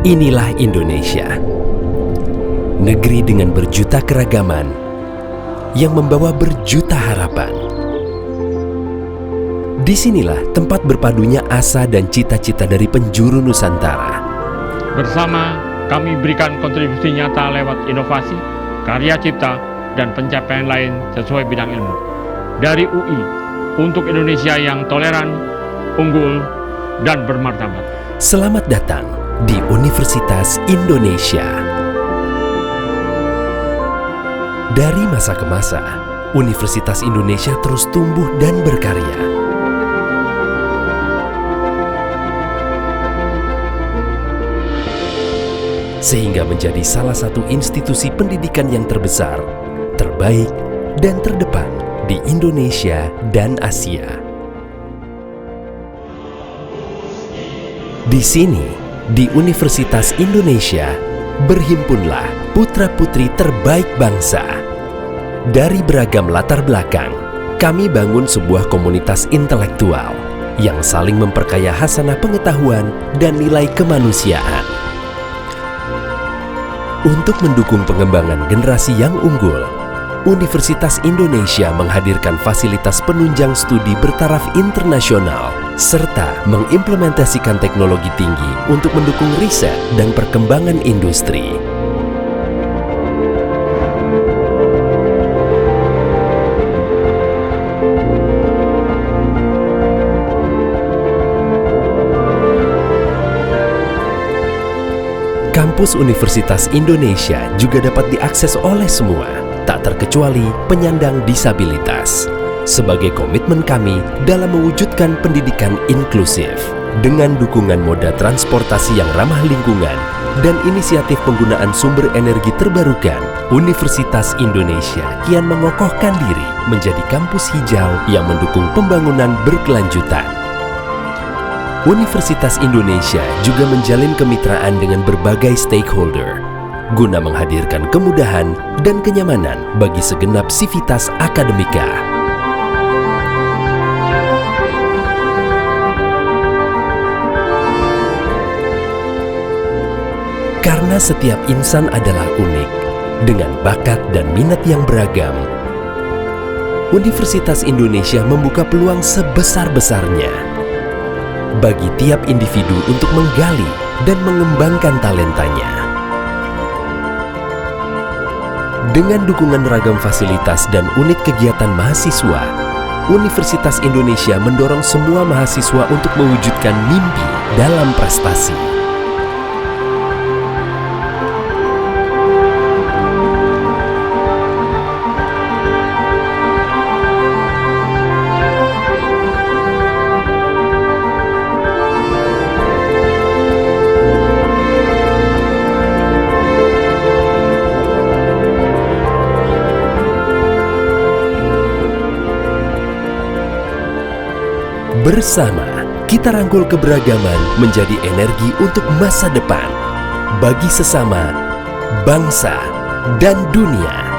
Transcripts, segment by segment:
Inilah Indonesia, negeri dengan berjuta keragaman yang membawa berjuta harapan. Disinilah tempat berpadunya asa dan cita-cita dari penjuru Nusantara. Bersama kami berikan kontribusi nyata lewat inovasi, karya cipta, dan pencapaian lain sesuai bidang ilmu. Dari UI, untuk Indonesia yang toleran, unggul, dan bermartabat. Selamat datang di Universitas Indonesia. Dari masa ke masa, Universitas Indonesia terus tumbuh dan berkarya. Sehingga menjadi salah satu institusi pendidikan yang terbesar, terbaik, dan terdepan di Indonesia dan Asia. Di sini, di Universitas Indonesia, berhimpunlah putra-putri terbaik bangsa. Dari beragam latar belakang, kami bangun sebuah komunitas intelektual yang saling memperkaya hasanah pengetahuan dan nilai kemanusiaan. Untuk mendukung pengembangan generasi yang unggul, Universitas Indonesia menghadirkan fasilitas penunjang studi bertaraf internasional serta mengimplementasikan teknologi tinggi untuk mendukung riset dan perkembangan industri. Kampus Universitas Indonesia juga dapat diakses oleh semua, tak terkecuali penyandang disabilitas. Sebagai komitmen kami dalam mewujudkan pendidikan inklusif, dengan dukungan moda transportasi yang ramah lingkungan dan inisiatif penggunaan sumber energi terbarukan, Universitas Indonesia kian mengokohkan diri menjadi kampus hijau yang mendukung pembangunan berkelanjutan. Universitas Indonesia juga menjalin kemitraan dengan berbagai stakeholder guna menghadirkan kemudahan dan kenyamanan bagi segenap sivitas akademika. Karena setiap insan adalah unik, dengan bakat dan minat yang beragam, Universitas Indonesia membuka peluang sebesar-besarnya bagi tiap individu untuk menggali dan mengembangkan talentanya. Dengan dukungan ragam fasilitas dan unit kegiatan mahasiswa, Universitas Indonesia mendorong semua mahasiswa untuk mewujudkan mimpi dalam prestasi. Bersama, kita rangkul keberagaman menjadi energi untuk masa depan, bagi sesama, bangsa, dan dunia.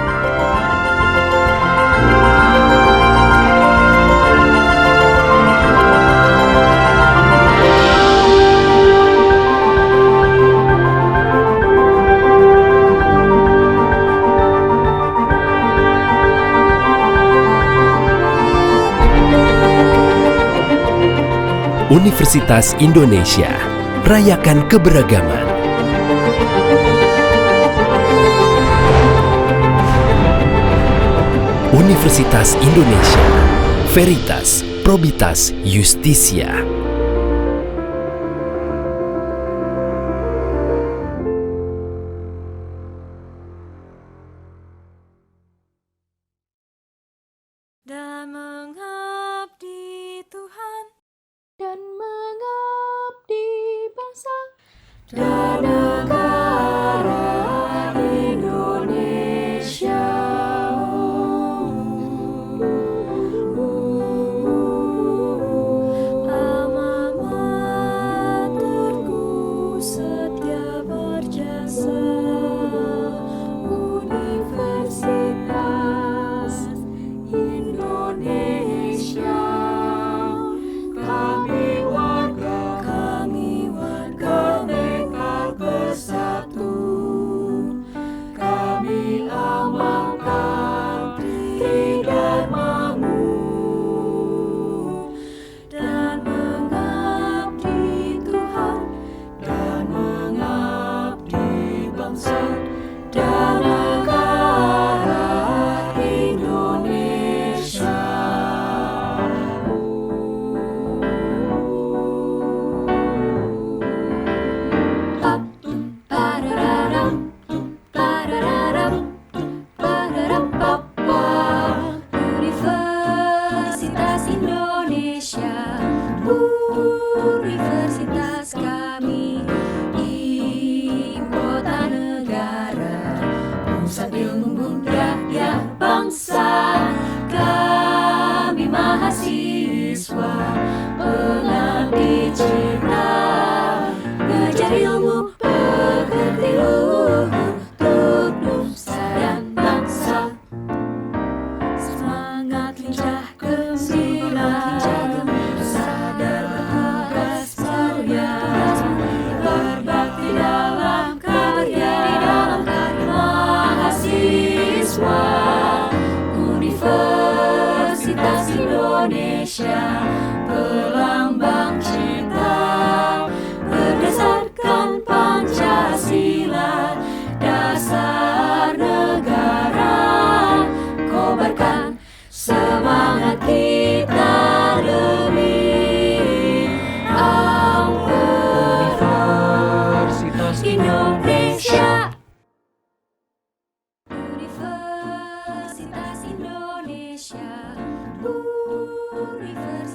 Universitas Indonesia, rayakan keberagaman. Universitas Indonesia, Veritas, Probitas, Justisia. Dan mengabdi Tuhan dan mengabdi bangsa dan negara Indonesia. Indonesia, pelambang cinta, berdasarkan Pancasila, dasar negara. Kobarkan semangat kita lebih Universitas Indonesia. Universitas Indonesia, Universitas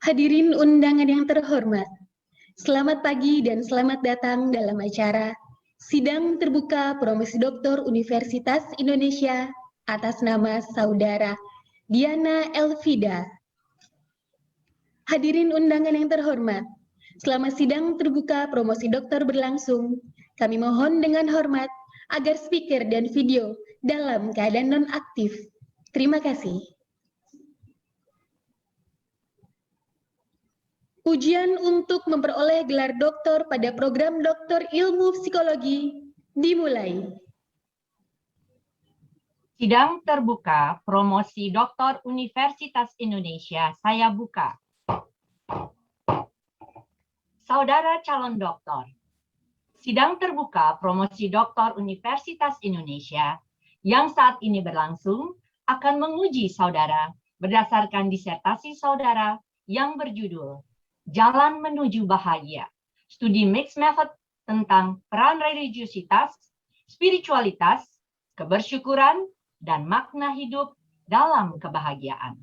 Hadirin undangan yang terhormat, selamat pagi dan selamat datang dalam acara Sidang Terbuka Promosi Doktor Universitas Indonesia atas nama Saudara Diana Elfida. Hadirin undangan yang terhormat, selama sidang terbuka promosi doktor berlangsung, kami mohon dengan hormat agar speaker dan video dalam keadaan nonaktif. Terima kasih. Ujian untuk memperoleh gelar doktor pada program Doktor Ilmu Psikologi dimulai. Sidang terbuka promosi Doktor Universitas Indonesia saya buka. Saudara calon doktor, sidang terbuka promosi Doktor Universitas Indonesia yang saat ini berlangsung akan menguji saudara berdasarkan disertasi saudara yang berjudul Jalan Menuju Bahagia, studi mixed method tentang peran religiusitas, spiritualitas, kebersyukuran, dan makna hidup dalam kebahagiaan.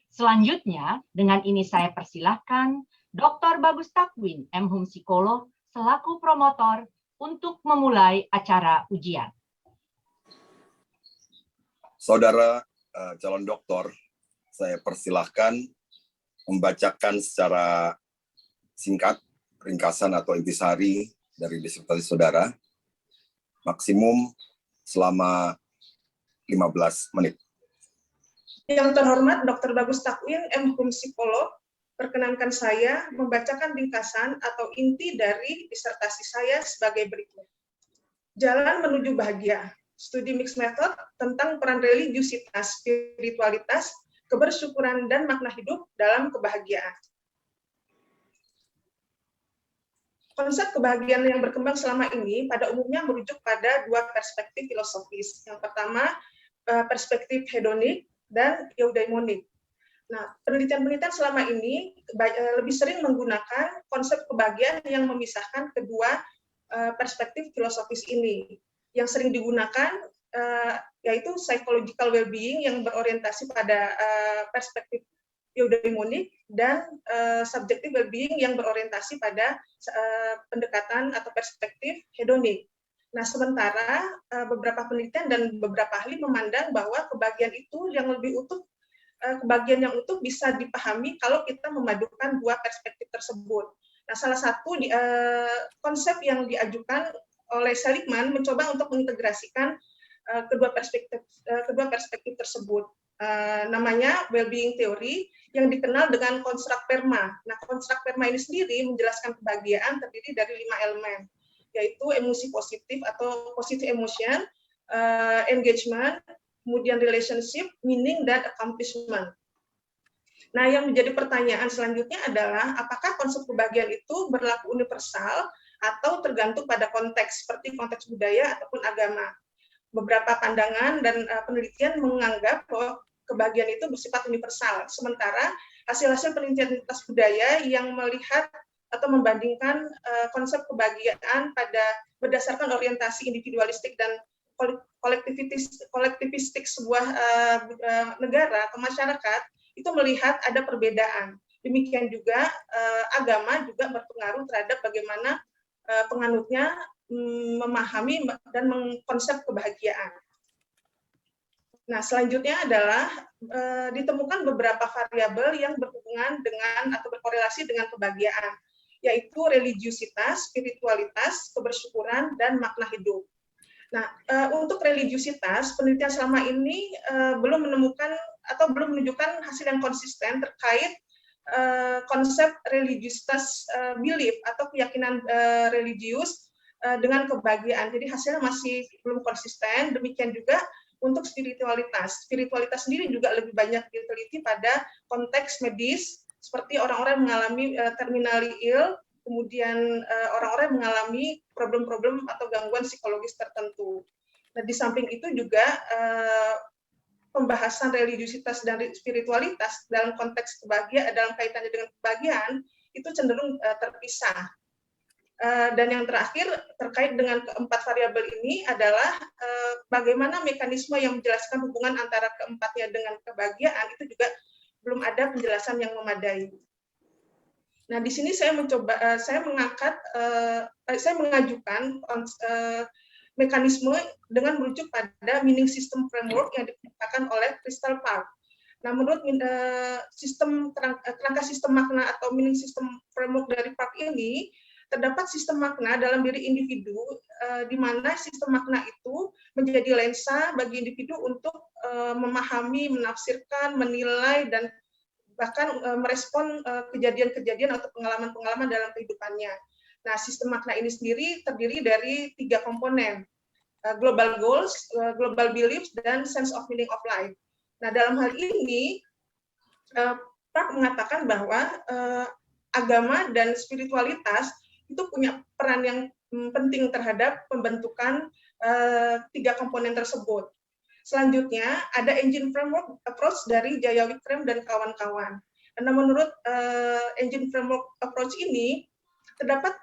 Selanjutnya, dengan ini saya persilahkan Dr. Bagus Takwin, M.Hum Psikolog, selaku promotor untuk memulai acara ujian. Saudara calon doktor, saya persilahkan membacakan secara singkat, ringkasan atau intisari dari disertasi saudara, maksimum selama 15 menit. Yang terhormat Dr. Bagus Takwin, M.Hum Psikolog, perkenankan saya membacakan ringkasan atau inti dari disertasi saya sebagai berikut. Jalan Menuju Bahagia, studi mixed method tentang peran religiusitas, spiritualitas, kebersyukuran, dan makna hidup dalam kebahagiaan. Konsep kebahagiaan yang berkembang selama ini pada umumnya merujuk pada dua perspektif filosofis. Yang pertama, perspektif hedonik dan eudaimonik. Nah, penelitian-penelitian selama ini lebih sering menggunakan konsep kebahagiaan yang memisahkan kedua perspektif filosofis ini. Yang sering digunakan yaitu psychological well-being yang berorientasi pada perspektif eudaimonik dan subjective well-being yang berorientasi pada pendekatan atau perspektif hedonik. Nah, sementara beberapa penelitian dan beberapa ahli memandang bahwa kebahagiaan itu yang lebih utuh, kebahagiaan yang utuh bisa dipahami kalau kita memadukan dua perspektif tersebut. Nah, salah satu konsep yang diajukan oleh Seligman mencoba untuk mengintegrasikan kedua perspektif tersebut. Namanya well-being theory yang dikenal dengan konstruk PERMA. Nah, konstruk PERMA ini sendiri menjelaskan kebahagiaan terdiri dari 5 elemen, yaitu emosi positif atau positive emotion, engagement, kemudian relationship, meaning, dan accomplishment. Nah, yang menjadi pertanyaan selanjutnya adalah apakah konsep kebahagiaan itu berlaku universal atau tergantung pada konteks, seperti konteks budaya ataupun agama. Beberapa pandangan dan penelitian menganggap bahwa kebahagiaan itu bersifat universal, sementara hasil-hasil penelitian lintas budaya yang melihat atau membandingkan konsep kebahagiaan berdasarkan orientasi individualistik dan kolektivistik sebuah negara atau masyarakat itu melihat ada perbedaan. Demikian juga agama juga berpengaruh terhadap bagaimana penganutnya memahami dan mengkonsep kebahagiaan. Nah, selanjutnya adalah ditemukan beberapa variabel yang berhubungan dengan atau berkorelasi dengan kebahagiaan, yaitu religiusitas, spiritualitas, kebersyukuran, dan makna hidup. Nah, untuk religiusitas, penelitian selama ini belum menemukan atau belum menunjukkan hasil yang konsisten terkait konsep religiusitas belief atau keyakinan religius dengan kebahagiaan. Jadi hasilnya masih belum konsisten. Demikian juga untuk spiritualitas. Spiritualitas sendiri juga lebih banyak diteliti pada konteks medis, seperti orang-orang yang mengalami terminally ill, kemudian orang-orang yang mengalami problem-problem atau gangguan psikologis tertentu. Nah, di samping itu juga pembahasan religiusitas dan spiritualitas dalam konteks kebahagiaan, dalam kaitannya dengan kebahagiaan, itu cenderung terpisah. Dan yang terakhir, terkait dengan keempat variabel ini adalah bagaimana mekanisme yang menjelaskan hubungan antara keempatnya dengan kebahagiaan, itu juga belum ada penjelasan yang memadai. Nah, di sini saya mengajukan mekanisme dengan merujuk pada meaning system framework yang dikemukakan oleh Crystal Park. Nah, menurut kerangka sistem makna atau meaning system framework dari Park ini, terdapat sistem makna dalam diri individu, di mana sistem makna itu menjadi lensa bagi individu untuk memahami, menafsirkan, menilai, dan bahkan merespon kejadian-kejadian atau pengalaman-pengalaman dalam kehidupannya. Nah, sistem makna ini sendiri terdiri dari 3 komponen, global goals, global beliefs, dan sense of meaning of life. Nah, dalam hal ini, Park mengatakan bahwa agama dan spiritualitas itu punya peran yang penting terhadap pembentukan 3 komponen tersebut. Selanjutnya, ada engine framework approach dari Jaya Wickram dan kawan-kawan. Nah, menurut engine framework approach ini, terdapat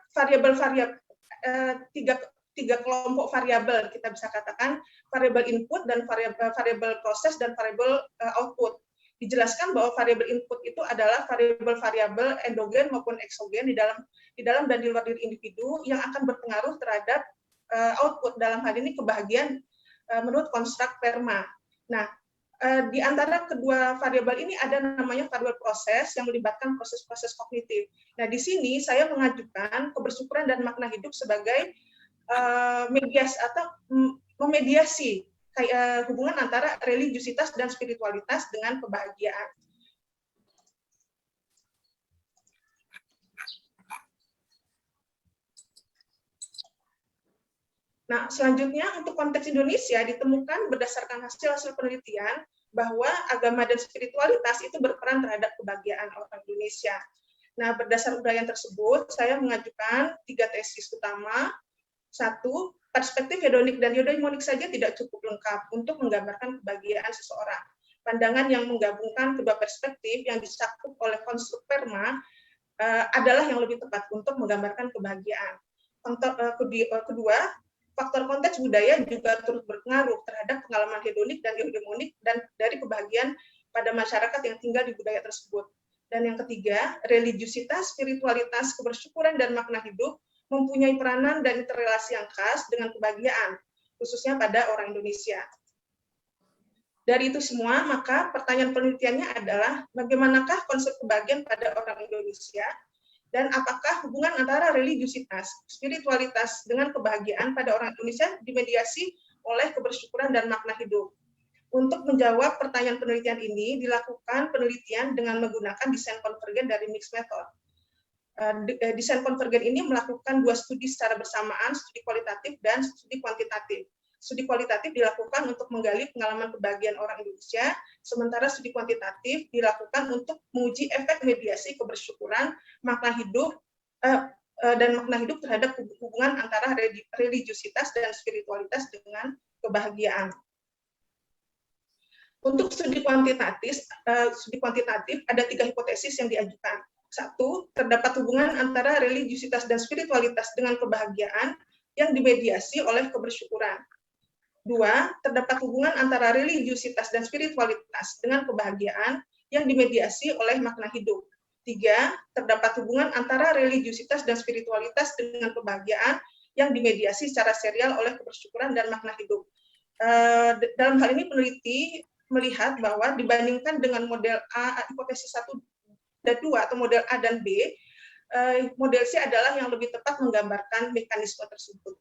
tiga kelompok variabel, kita bisa katakan variabel input dan variabel proses dan variabel output. Dijelaskan bahwa variabel input itu adalah variabel endogen maupun eksogen di dalam dan di luar diri individu yang akan berpengaruh terhadap output, dalam hal ini kebahagiaan menurut konstruk PERMA. Nah, di antara kedua variabel ini ada namanya variabel proses yang melibatkan proses-proses kognitif. Nah, di sini saya mengajukan kebersyukuran dan makna hidup sebagai mediasi atau memediasi hubungan antara religiusitas dan spiritualitas dengan kebahagiaan. Nah, selanjutnya untuk konteks Indonesia ditemukan berdasarkan hasil-hasil penelitian bahwa agama dan spiritualitas itu berperan terhadap kebahagiaan orang Indonesia. Nah, berdasar uraian tersebut, saya mengajukan 3 tesis utama. 1, perspektif hedonik dan eudaimonik saja tidak cukup lengkap untuk menggambarkan kebahagiaan seseorang. Pandangan yang menggabungkan kedua perspektif yang dicakup oleh konstruk PERMA adalah yang lebih tepat untuk menggambarkan kebahagiaan. Kedua, faktor konteks budaya juga turut berpengaruh terhadap pengalaman hedonik dan eudaimonik dan dari kebahagiaan pada masyarakat yang tinggal di budaya tersebut. Dan yang ketiga, religiusitas, spiritualitas, kebersyukuran, dan makna hidup mempunyai peranan dan interrelasi yang khas dengan kebahagiaan, khususnya pada orang Indonesia. Dari itu semua, maka pertanyaan penelitiannya adalah bagaimanakah konsep kebahagiaan pada orang Indonesia, dan apakah hubungan antara religiusitas, spiritualitas dengan kebahagiaan pada orang Indonesia dimediasi oleh kebersyukuran dan makna hidup. Untuk menjawab pertanyaan penelitian ini, dilakukan penelitian dengan menggunakan desain konvergen dari mixed method. Desain konvergen ini melakukan 2 studi secara bersamaan, studi kualitatif dan studi kuantitatif. Studi kualitatif dilakukan untuk menggali pengalaman kebahagiaan orang Indonesia, sementara studi kuantitatif dilakukan untuk menguji efek mediasi kebersyukuran, makna hidup, dan makna hidup terhadap hubungan antara religiusitas dan spiritualitas dengan kebahagiaan. Untuk studi kuantitatif ada 3 hipotesis yang diajukan. 1, terdapat hubungan antara religiusitas dan spiritualitas dengan kebahagiaan yang dimediasi oleh kebersyukuran. 2, terdapat hubungan antara religiusitas dan spiritualitas dengan kebahagiaan yang dimediasi oleh makna hidup. 3, terdapat hubungan antara religiusitas dan spiritualitas dengan kebahagiaan yang dimediasi secara serial oleh kebersyukuran dan makna hidup. Dalam hal ini peneliti melihat bahwa dibandingkan dengan model A, hipotesis 1 dan 2 atau model A dan B, model C adalah yang lebih tepat menggambarkan mekanisme tersebut.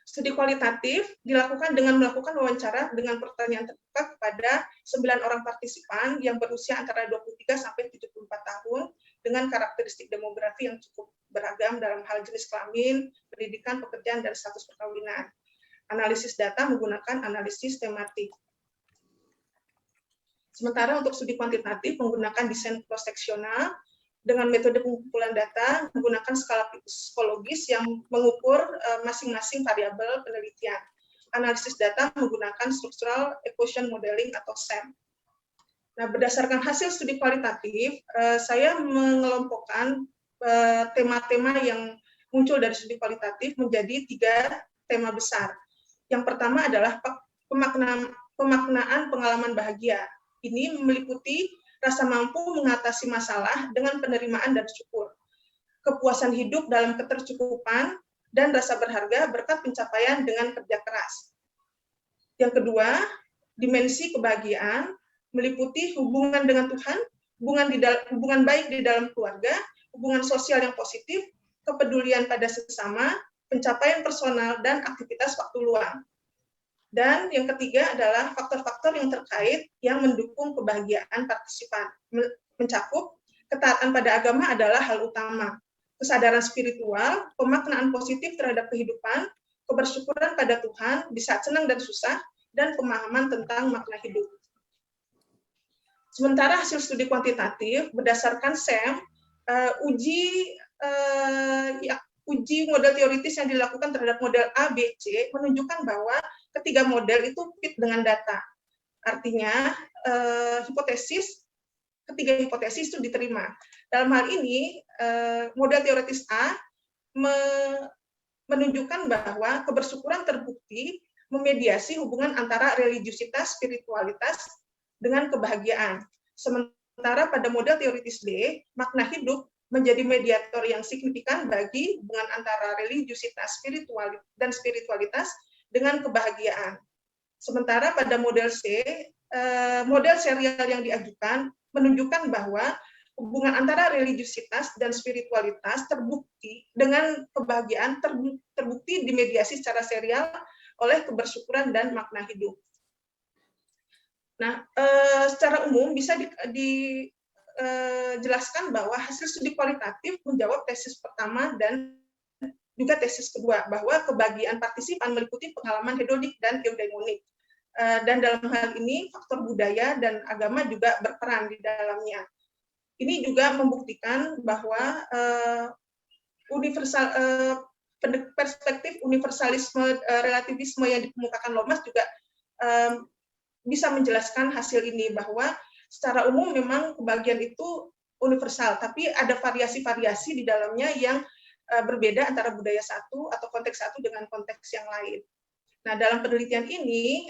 Studi kualitatif dilakukan dengan melakukan wawancara dengan pertanyaan terbuka kepada 9 orang partisipan yang berusia antara 23 sampai 74 tahun dengan karakteristik demografi yang cukup beragam dalam hal jenis kelamin, pendidikan, pekerjaan, dan status perkawinan. Analisis data menggunakan analisis tematik. Sementara untuk studi kuantitatif menggunakan desain cross-seksional dengan metode pengumpulan data menggunakan skala psikologis yang mengukur masing-masing variabel penelitian. Analisis data menggunakan structural equation modeling atau SEM. Nah, berdasarkan hasil studi kualitatif, saya mengelompokkan tema-tema yang muncul dari studi kualitatif menjadi 3 tema besar. Yang pertama adalah pemaknaan pengalaman bahagia. Ini meliputi rasa mampu mengatasi masalah dengan penerimaan dan syukur, kepuasan hidup dalam ketercukupan, dan rasa berharga berkat pencapaian dengan kerja keras. Yang kedua, dimensi kebahagiaan meliputi hubungan dengan Tuhan, hubungan baik di dalam keluarga, hubungan sosial yang positif, kepedulian pada sesama, pencapaian personal, dan aktivitas waktu luang. Dan yang ketiga adalah faktor-faktor yang terkait yang mendukung kebahagiaan partisipan. Mencakup ketaatan pada agama adalah hal utama, kesadaran spiritual, pemaknaan positif terhadap kehidupan, kebersyukuran pada Tuhan di saat senang dan susah, dan pemahaman tentang makna hidup. Sementara hasil studi kuantitatif berdasarkan SEM, uji model teoritis yang dilakukan terhadap model A, B, C menunjukkan bahwa ketiga model itu fit dengan data. Artinya, ketiga hipotesis itu diterima. Dalam hal ini, model teoritis A menunjukkan bahwa kebersyukuran terbukti memediasi hubungan antara religiusitas, spiritualitas, dengan kebahagiaan. Sementara pada model teoritis B, makna hidup menjadi mediator yang signifikan bagi hubungan antara religiusitas dan spiritualitas dengan kebahagiaan. Sementara pada model C, model serial yang diajukan menunjukkan bahwa hubungan antara religiusitas dan spiritualitas terbukti dengan kebahagiaan terbukti dimediasi secara serial oleh kebersyukuran dan makna hidup. Nah, secara umum bisa dijelaskan bahwa hasil studi kualitatif menjawab tesis pertama dan juga tesis kedua, bahwa kebahagiaan partisipan meliputi pengalaman hedonik dan eudaimonik. Dan dalam hal ini faktor budaya dan agama juga berperan di dalamnya. Ini juga membuktikan bahwa perspektif universalisme relativisme yang dikemukakan Lomas juga bisa menjelaskan hasil ini, bahwa secara umum memang kebahagiaan itu universal, tapi ada variasi-variasi di dalamnya yang berbeda antara budaya satu atau konteks satu dengan konteks yang lain. Nah, dalam penelitian ini,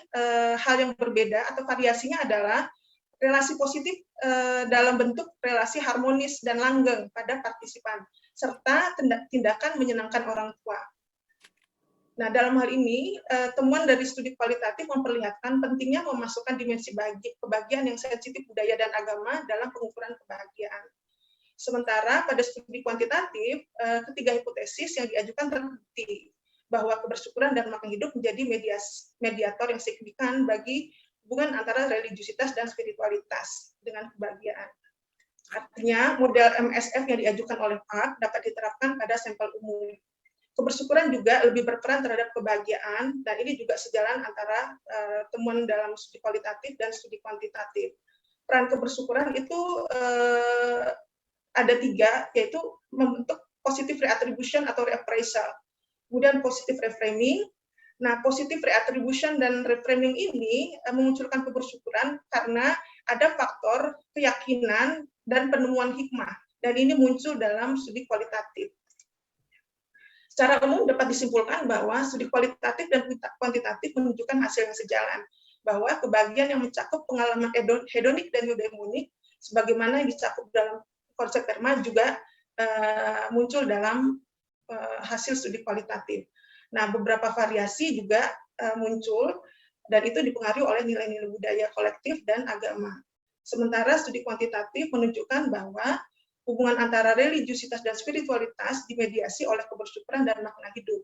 hal yang berbeda atau variasinya adalah relasi positif dalam bentuk relasi harmonis dan langgeng pada partisipan, serta tindakan menyenangkan orang tua. Nah, dalam hal ini, temuan dari studi kualitatif memperlihatkan pentingnya memasukkan dimensi kebahagiaan yang sensitif budaya dan agama dalam pengukuran kebahagiaan. Sementara pada studi kuantitatif, ketiga hipotesis yang diajukan terbukti bahwa kebersyukuran dan makna hidup menjadi mediator yang signifikan bagi hubungan antara religiusitas dan spiritualitas dengan kebahagiaan. Artinya, model MSF yang diajukan oleh Park dapat diterapkan pada sampel umum. Kebersyukuran juga lebih berperan terhadap kebahagiaan, dan ini juga sejalan antara temuan dalam studi kualitatif dan studi kuantitatif. Peran kebersyukuran itu ada tiga, yaitu membentuk positive reattribution atau reappraisal, kemudian positive reframing. Nah, positive reattribution dan reframing ini memunculkan kebersyukuran karena ada faktor keyakinan dan penemuan hikmah, dan ini muncul dalam studi kualitatif. Secara umum dapat disimpulkan bahwa studi kualitatif dan kuantitatif menunjukkan hasil yang sejalan, bahwa kebahagiaan yang mencakup pengalaman hedonik dan eudaimonik, sebagaimana yang dicakup dalam konsep PERMA juga muncul dalam hasil studi kualitatif. Nah, beberapa variasi juga muncul, dan itu dipengaruhi oleh nilai-nilai budaya kolektif dan agama. Sementara studi kuantitatif menunjukkan bahwa hubungan antara religiusitas dan spiritualitas dimediasi oleh kebersyukuran dan makna hidup.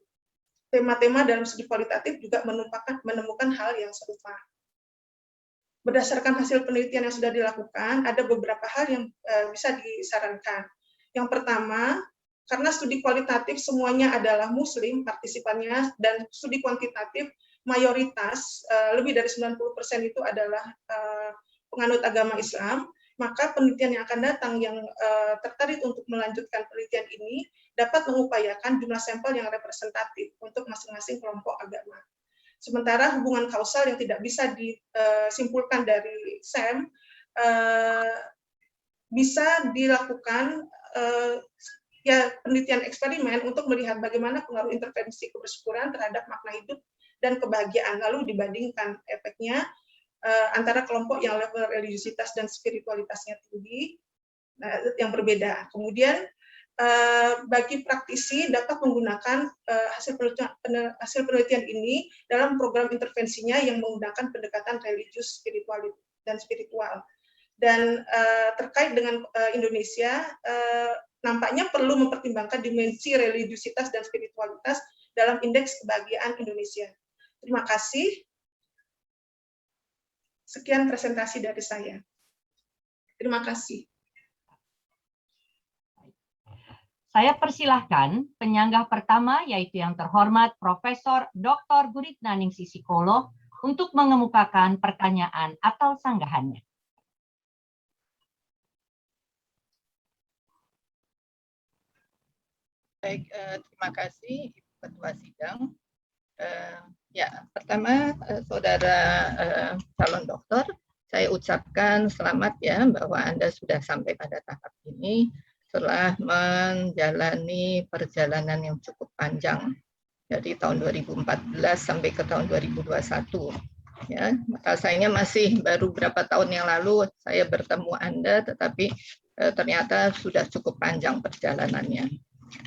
Tema-tema dalam studi kualitatif juga menemukan hal yang serupa. Berdasarkan hasil penelitian yang sudah dilakukan, ada beberapa hal yang bisa disarankan. Yang pertama, karena studi kualitatif semuanya adalah Muslim partisipannya, dan studi kuantitatif mayoritas, lebih dari 90% itu adalah penganut agama Islam, maka penelitian yang akan datang yang tertarik untuk melanjutkan penelitian ini dapat mengupayakan jumlah sampel yang representatif untuk masing-masing kelompok agama. Sementara hubungan kausal yang tidak bisa disimpulkan dari SEM bisa dilakukan penelitian eksperimen untuk melihat bagaimana pengaruh intervensi kebersyukuran terhadap makna hidup dan kebahagiaan, lalu dibandingkan efeknya antara kelompok yang level religiusitas dan spiritualitasnya tinggi, yang berbeda. Kemudian bagi praktisi dapat menggunakan hasil penelitian ini dalam program intervensinya yang menggunakan pendekatan religius dan spiritual. Dan terkait dengan Indonesia, nampaknya perlu mempertimbangkan dimensi religiusitas dan spiritualitas dalam indeks kebahagiaan Indonesia. Terima kasih. Sekian presentasi dari saya. Terima kasih. Saya persilahkan penyanggah pertama, yaitu yang terhormat Profesor Dr. Guritna Ningsih Psikolog, untuk mengemukakan pertanyaan atau sanggahannya. Baik, terima kasih Ibu Ketua Sidang. Ya, pertama saudara calon dokter, saya ucapkan selamat ya bahwa Anda sudah sampai pada tahap ini setelah menjalani perjalanan yang cukup panjang dari tahun 2014 sampai ke tahun 2021. Ya, rasanya masih baru berapa tahun yang lalu saya bertemu Anda, tetapi ternyata sudah cukup panjang perjalanannya.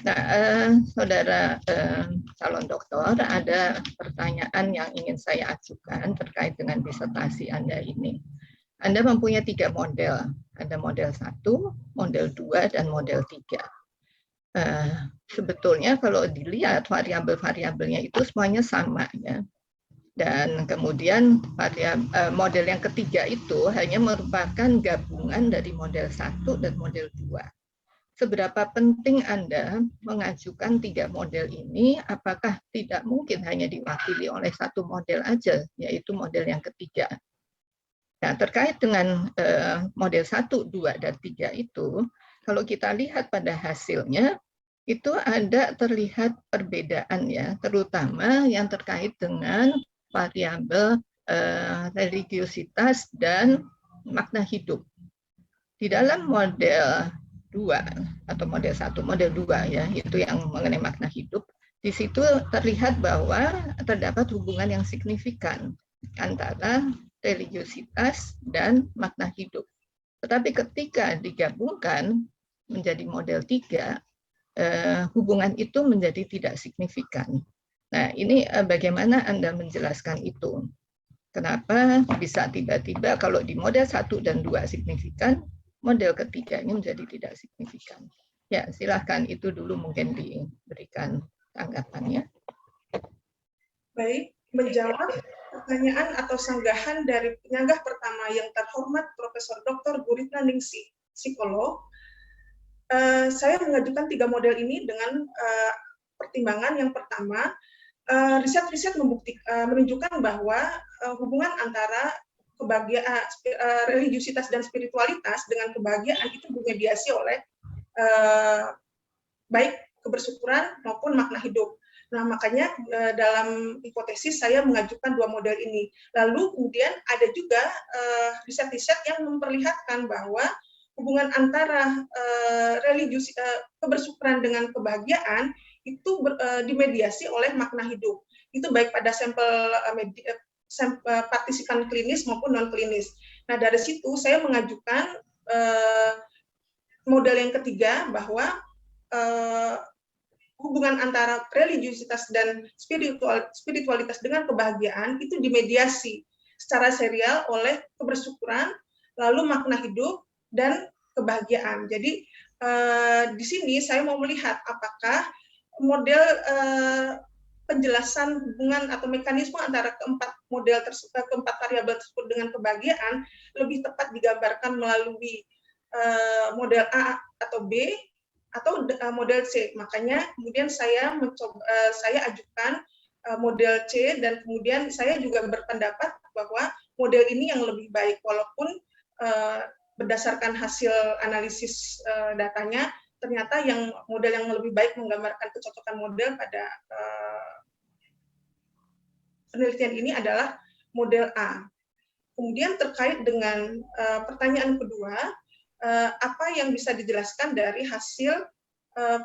Nah, saudara calon dokter, ada pertanyaan yang ingin saya ajukan terkait dengan disertasi Anda ini. Anda mempunyai 3 model, ada model 1, model 2, dan model 3. Sebetulnya kalau dilihat variabel-variabelnya itu semuanya sama ya. Dan kemudian model yang ketiga itu hanya merupakan gabungan dari model 1 dan model 2. Seberapa penting Anda mengajukan 3 model ini, apakah tidak mungkin hanya diwakili oleh 1 model aja, yaitu model yang ketiga. Nah, terkait dengan model 1, 2, dan 3 itu, kalau kita lihat pada hasilnya, itu ada terlihat perbedaan ya, terutama yang terkait dengan variabel religiusitas dan makna hidup. Di dalam model 2 atau model 1, model 2 ya, itu yang mengenai makna hidup, di situ terlihat bahwa terdapat hubungan yang signifikan antara religiusitas dan makna hidup. Tetapi ketika digabungkan menjadi model 3, hubungan itu menjadi tidak signifikan. Nah, ini bagaimana Anda menjelaskan itu? Kenapa bisa tiba-tiba kalau di model 1 dan 2 signifikan, model ketiga ini menjadi tidak signifikan? Ya, silahkan itu dulu mungkin diberikan tanggapannya. Baik, menjawab pertanyaan atau sanggahan dari penyanggah pertama yang terhormat Profesor Dr. Guritna Ningsih Psikolog, saya mengajukan 3 model ini dengan pertimbangan yang pertama, riset-riset menunjukkan bahwa hubungan antara kebahagiaan, religiusitas dan spiritualitas dengan kebahagiaan itu dimediasi oleh baik kebersyukuran maupun makna hidup. Nah, makanya dalam hipotesis saya mengajukan 2 model ini. Lalu kemudian ada juga riset-riset yang memperlihatkan bahwa hubungan antara kebersyukuran dengan kebahagiaan itu dimediasi oleh makna hidup. Itu baik pada sampel partisipan klinis maupun non klinis. Nah, dari situ saya mengajukan model yang ketiga bahwa hubungan antara religiusitas dan spiritualitas dengan kebahagiaan itu dimediasi secara serial oleh kebersyukuran, lalu makna hidup, dan kebahagiaan. Jadi di sini saya mau melihat apakah model penjelasan hubungan atau mekanisme antara keempat variabel tersebut dengan kebahagiaan lebih tepat digambarkan melalui model A atau B atau model C. Makanya kemudian saya ajukan model C, dan kemudian saya juga berpendapat bahwa model ini yang lebih baik, walaupun berdasarkan hasil analisis datanya ternyata model yang lebih baik menggambarkan kecocokan model pada penelitian ini adalah model A. Kemudian terkait dengan pertanyaan kedua, apa yang bisa dijelaskan dari hasil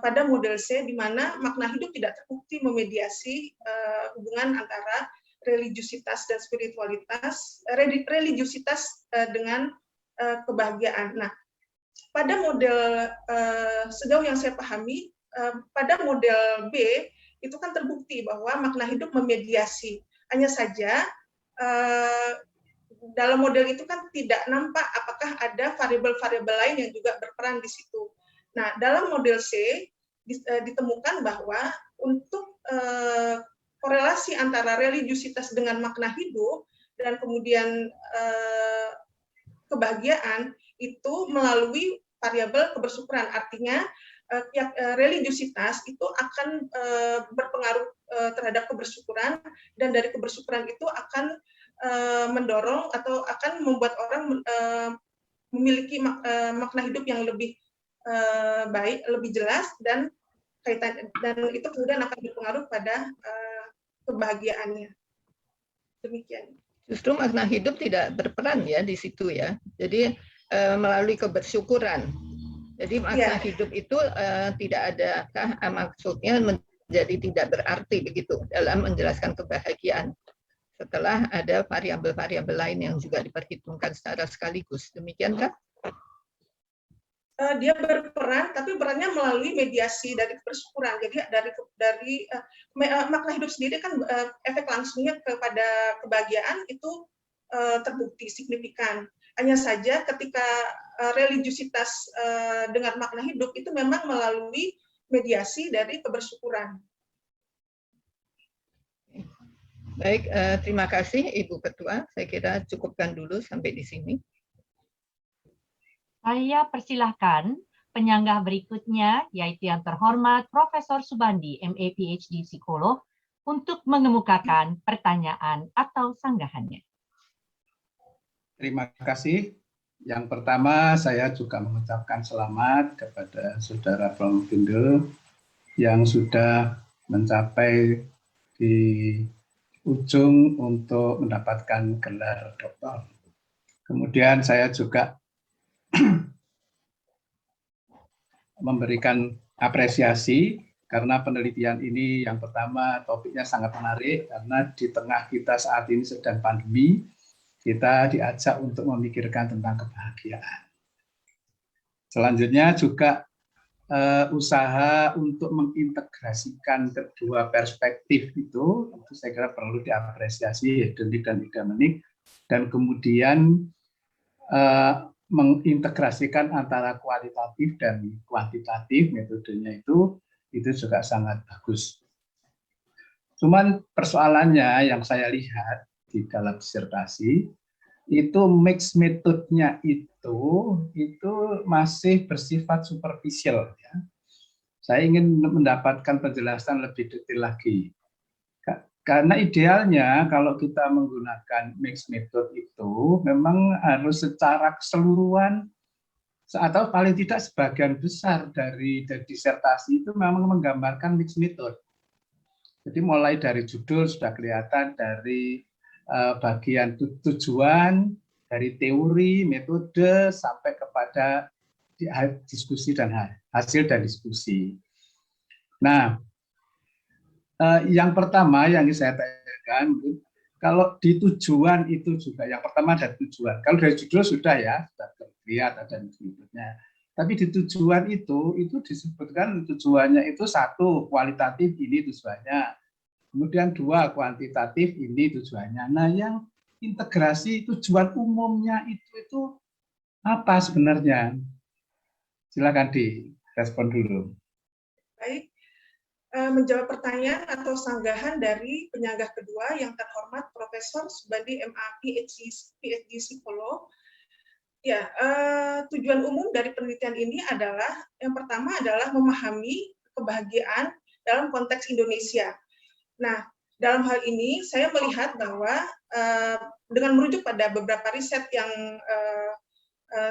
pada model C, di mana makna hidup tidak terbukti memediasi hubungan antara religiusitas dan spiritualitas, religiusitas dengan kebahagiaan. Nah, pada model sejauh yang saya pahami, pada model B itu kan terbukti bahwa makna hidup memediasi. Hanya saja dalam model itu kan tidak nampak apakah ada variabel-variabel lain yang juga berperan di situ. Nah, dalam model C ditemukan bahwa untuk korelasi antara religiusitas dengan makna hidup dan kemudian kebahagiaan itu melalui variabel kebersyukuran. Artinya religiusitas itu akan berpengaruh terhadap kebersyukuran, dan dari kebersyukuran itu akan mendorong atau akan membuat orang memiliki makna hidup yang lebih baik, lebih jelas, dan itu kemudian akan berpengaruh pada kebahagiaannya. Demikian. Justru makna hidup tidak berperan ya di situ ya. Jadi melalui kebersyukuran. Jadi makna hidup itu tidak adakah maksudnya menjadi tidak berarti begitu dalam menjelaskan kebahagiaan setelah ada variabel-variabel lain yang juga diperhitungkan secara sekaligus. Demikian kan? Dia berperan, tapi perannya melalui mediasi dari kebersyukuran. Jadi dari makna hidup sendiri kan efek langsungnya kepada kebahagiaan itu terbukti signifikan. Hanya saja ketika religiusitas dengan makna hidup itu memang melalui mediasi dari kebersyukuran. Baik, terima kasih Ibu Ketua. Saya kira cukupkan dulu sampai di sini. Saya persilahkan penyanggah berikutnya, yaitu yang terhormat Profesor Subandi, MA PhD Psikolog, untuk mengemukakan pertanyaan atau sanggahannya. Terima kasih. Yang pertama, saya juga mengucapkan selamat kepada Saudara Promovindo yang sudah mencapai di ujung untuk mendapatkan gelar doktor. Kemudian saya juga memberikan apresiasi karena penelitian ini yang pertama topiknya sangat menarik karena di tengah kita saat ini sedang pandemi, kita diajak untuk memikirkan tentang kebahagiaan. Selanjutnya juga usaha untuk mengintegrasikan kedua perspektif itu saya kira perlu diapresiasi, hedonik dan eudaimonik, dan kemudian mengintegrasikan antara kualitatif dan kuantitatif metodenya itu juga sangat bagus. Cuman persoalannya yang saya lihat di dalam disertasi itu mix metodenya itu masih bersifat superficial ya. Saya ingin mendapatkan penjelasan lebih detail lagi. Karena idealnya kalau kita menggunakan mixed method itu memang harus secara keseluruhan atau paling tidak sebagian besar dari disertasi itu memang menggambarkan mixed method. Jadi mulai dari judul sudah kelihatan, dari bagian tujuan, dari teori, metode, sampai kepada diskusi dan hasil dan diskusi. Nah, yang pertama yang saya tanyakan, kalau di tujuan itu juga, yang pertama ada tujuan. Kalau dari judul sudah ya, sudah terlihat ada berikutnya. Tapi di tujuan itu disebutkan tujuannya itu satu, kualitatif ini tujuannya. Kemudian dua, kuantitatif ini tujuannya. Nah, yang integrasi tujuan umumnya itu apa sebenarnya? Silakan direspon dulu. Baik. Menjawab pertanyaan atau sanggahan dari penyanggah kedua yang terhormat Profesor Subandi MA PhD Psikolog. Ya, tujuan umum dari penelitian ini adalah yang pertama adalah memahami kebahagiaan dalam konteks Indonesia. Nah, dalam hal ini saya melihat bahwa dengan merujuk pada beberapa riset yang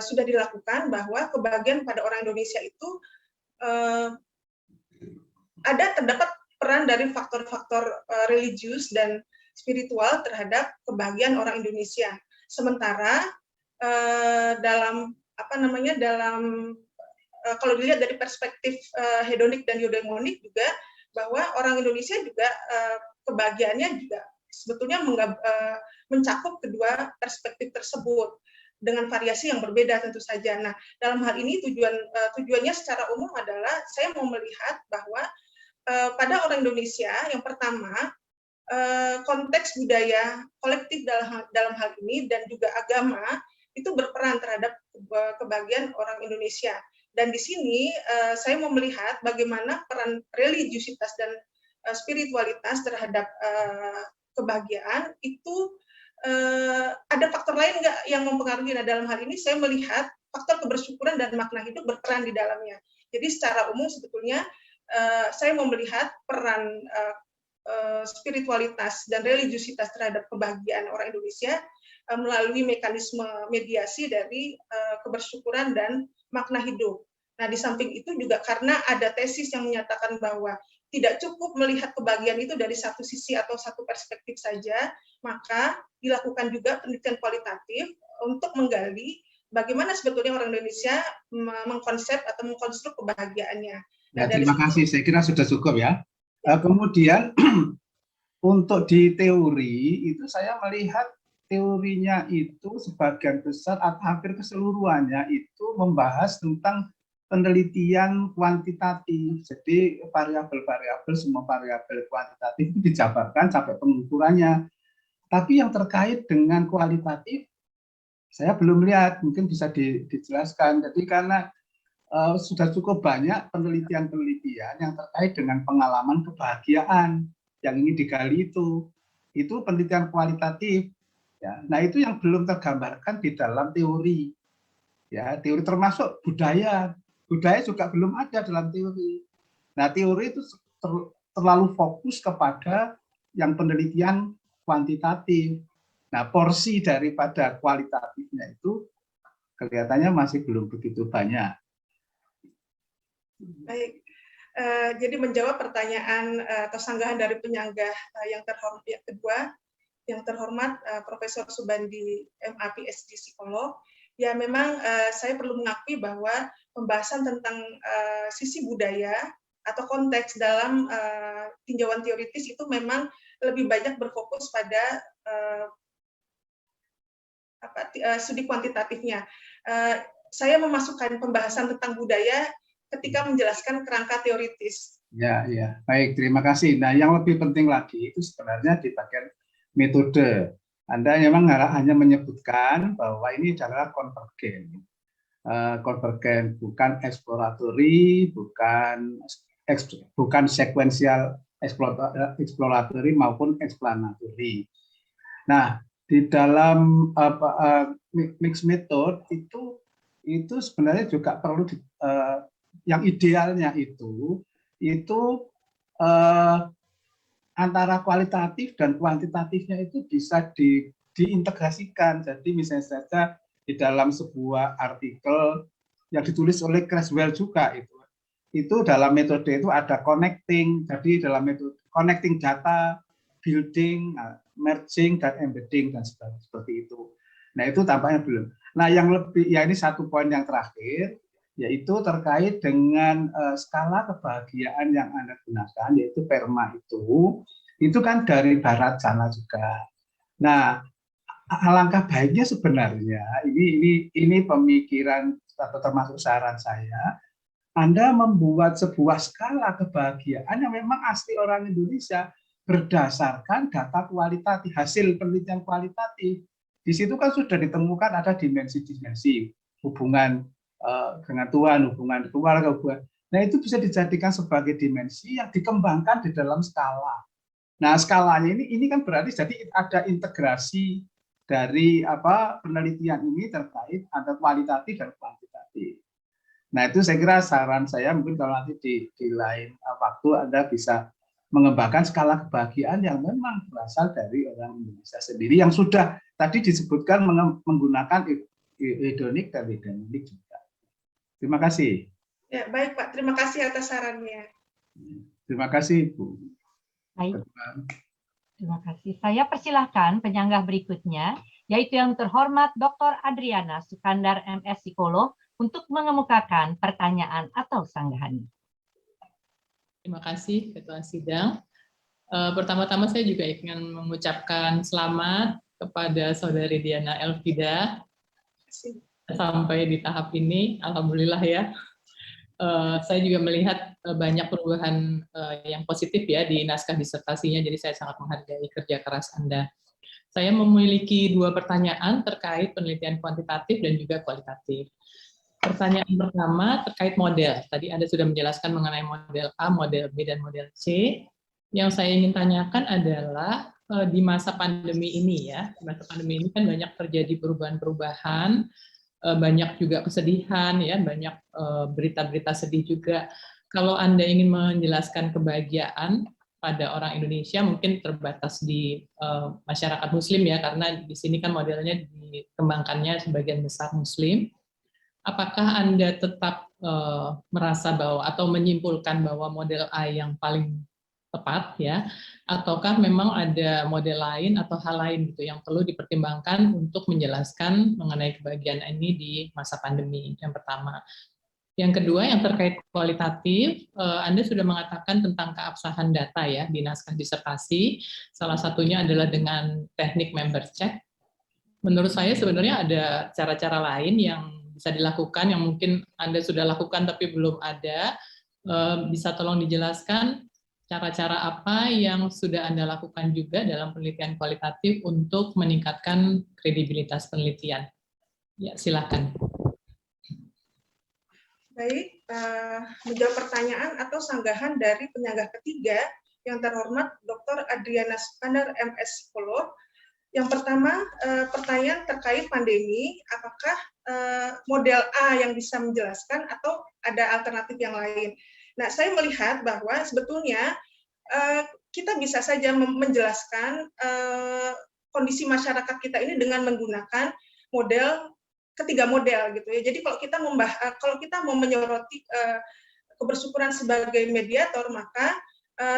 sudah dilakukan bahwa kebahagiaan pada orang Indonesia itu terdapat peran dari faktor-faktor religius dan spiritual terhadap kebahagiaan orang Indonesia. Sementara dalam kalau dilihat dari perspektif hedonik dan eudaimonik juga bahwa orang Indonesia juga kebahagiaannya juga sebetulnya mencakup kedua perspektif tersebut dengan variasi yang berbeda tentu saja. Nah, dalam hal ini tujuannya secara umum adalah saya mau melihat bahwa pada orang Indonesia yang pertama konteks budaya kolektif dalam hal ini dan juga agama itu berperan terhadap kebahagiaan orang Indonesia. Dan di sini saya mau melihat bagaimana peran religiusitas dan spiritualitas terhadap kebahagiaan itu ada faktor lain nggak yang mempengaruhi. Nah, dalam hal ini saya melihat faktor kebersyukuran dan makna hidup berperan di dalamnya. Jadi secara umum sebetulnya saya mau melihat peran spiritualitas dan religiusitas terhadap kebahagiaan orang Indonesia melalui mekanisme mediasi dari kebersyukuran dan makna hidup. Nah, di samping itu juga karena ada tesis yang menyatakan bahwa tidak cukup melihat kebahagiaan itu dari satu sisi atau satu perspektif saja, maka dilakukan juga penelitian kualitatif untuk menggali bagaimana sebetulnya orang Indonesia mengkonsep atau mengkonstruk kebahagiaannya. Nah, terima kasih, saya kira sudah cukup ya. Kemudian untuk di teori itu saya melihat teorinya itu sebagian besar atau hampir keseluruhannya itu membahas tentang penelitian kuantitatif. Jadi variabel-variabel, semua variabel kuantitatif itu dijabarkan sampai pengukurannya. Tapi yang terkait dengan kualitatif, saya belum lihat, mungkin bisa dijelaskan. Jadi karena sudah cukup banyak penelitian-penelitian yang terkait dengan pengalaman kebahagiaan yang ingin digali itu penelitian kualitatif. Ya. Nah, itu yang belum tergambarkan di dalam teori. Ya, teori termasuk budaya. Budaya juga belum ada dalam teori. Nah, teori itu terlalu fokus kepada yang penelitian kuantitatif. Nah, porsi daripada kualitatifnya itu kelihatannya masih belum begitu banyak. Baik, jadi menjawab pertanyaan atau sanggahan dari penyanggah yang terhormat yang kedua, yang terhormat Profesor Subandi MA PhD Psikolog, ya memang saya perlu mengakui bahwa pembahasan tentang sisi budaya atau konteks dalam tinjauan teoritis itu memang lebih banyak berfokus pada studi kuantitatifnya. Saya memasukkan pembahasan tentang budaya ketika menjelaskan kerangka teoritis. Ya, ya, baik, terima kasih. Nah, yang lebih penting lagi itu sebenarnya di bagian metode. Anda memang hanya menyebutkan bahwa ini adalah konvergen. Konvergen bukan eksploratory, bukan sekuensial eksploratory maupun explanatory. Nah, di dalam mixed method itu sebenarnya juga perlu yang idealnya itu antara kualitatif dan kuantitatifnya itu bisa diintegrasikan. Jadi misalnya saja di dalam sebuah artikel yang ditulis oleh Creswell juga itu dalam metode itu ada connecting. Jadi dalam metode connecting data, building, merging dan embedding dan seperti itu. Nah, itu tampaknya belum. Nah, yang lebih ya ini satu poin yang terakhir, yaitu terkait dengan skala kebahagiaan yang Anda gunakan, yaitu PERMA itu kan dari barat sana juga. Nah, alangkah baiknya sebenarnya ini pemikiran atau termasuk saran saya, Anda membuat sebuah skala kebahagiaan yang memang asli orang Indonesia berdasarkan data kualitatif, hasil penelitian kualitatif. Di situ kan sudah ditemukan ada dimensi-dimensi hubungan dengan Tuhan, hubungan keluarga, hubungan. Nah, itu bisa dijadikan sebagai dimensi yang dikembangkan di dalam skala. Nah, skalanya ini kan berarti jadi ada integrasi dari penelitian ini terkait antara kualitatif dan kuantitatif. Nah, itu saya kira saran saya, mungkin kalau nanti di lain waktu Anda bisa mengembangkan skala kebahagiaan yang memang berasal dari orang Indonesia sendiri yang sudah tadi disebutkan menggunakan hedonik dan hedonik juga. Terima kasih. Ya, baik Pak, terima kasih atas sarannya. Terima kasih, Bu. Baik. Terima kasih. Saya persilahkan penyanggah berikutnya, yaitu yang terhormat Dr. Adriana Sukandar MS Psikolog, untuk mengemukakan pertanyaan atau sanggahan. Terima kasih Ketua Sidang. Pertama-tama saya juga ingin mengucapkan selamat kepada Saudari Diana Elfida sampai di tahap ini, alhamdulillah ya. Saya juga melihat banyak perubahan yang positif ya di naskah disertasinya, jadi saya sangat menghargai kerja keras Anda. Saya memiliki 2 pertanyaan terkait penelitian kuantitatif dan juga kualitatif. Pertanyaan pertama terkait model. Tadi Anda sudah menjelaskan mengenai model A, model B, dan model C. Yang saya ingin tanyakan adalah di masa pandemi ini ya, di masa pandemi ini kan banyak terjadi perubahan-perubahan, banyak juga kesedihan ya, banyak berita-berita sedih juga. Kalau Anda ingin menjelaskan kebahagiaan pada orang Indonesia mungkin terbatas di masyarakat Muslim ya, karena di sini kan modelnya dikembangkannya sebagian besar Muslim. Apakah Anda tetap merasa bahwa atau menyimpulkan bahwa model A yang paling tepat ya, ataukah memang ada model lain atau hal lain gitu yang perlu dipertimbangkan untuk menjelaskan mengenai kebahagiaan ini di masa pandemi? Yang pertama. Yang kedua, yang terkait kualitatif, Anda sudah mengatakan tentang keabsahan data ya di naskah disertasi. Salah satunya adalah dengan teknik member check. Menurut saya sebenarnya ada cara-cara lain yang bisa dilakukan yang mungkin Anda sudah lakukan tapi belum ada. Bisa tolong dijelaskan cara-cara apa yang sudah Anda lakukan juga dalam penelitian kualitatif untuk meningkatkan kredibilitas penelitian? Ya, silakan. Baik, menjawab pertanyaan atau sanggahan dari penyanggah ketiga yang terhormat Dr. Adriana Sukandar, MS Psikolog. Yang pertama, pertanyaan terkait pandemi, apakah model A yang bisa menjelaskan atau ada alternatif yang lain? Nah, saya melihat bahwa sebetulnya kita bisa saja menjelaskan kondisi masyarakat kita ini dengan menggunakan ketiga model gitu ya. Jadi kalau kita mau menyoroti kebersyukuran sebagai mediator, maka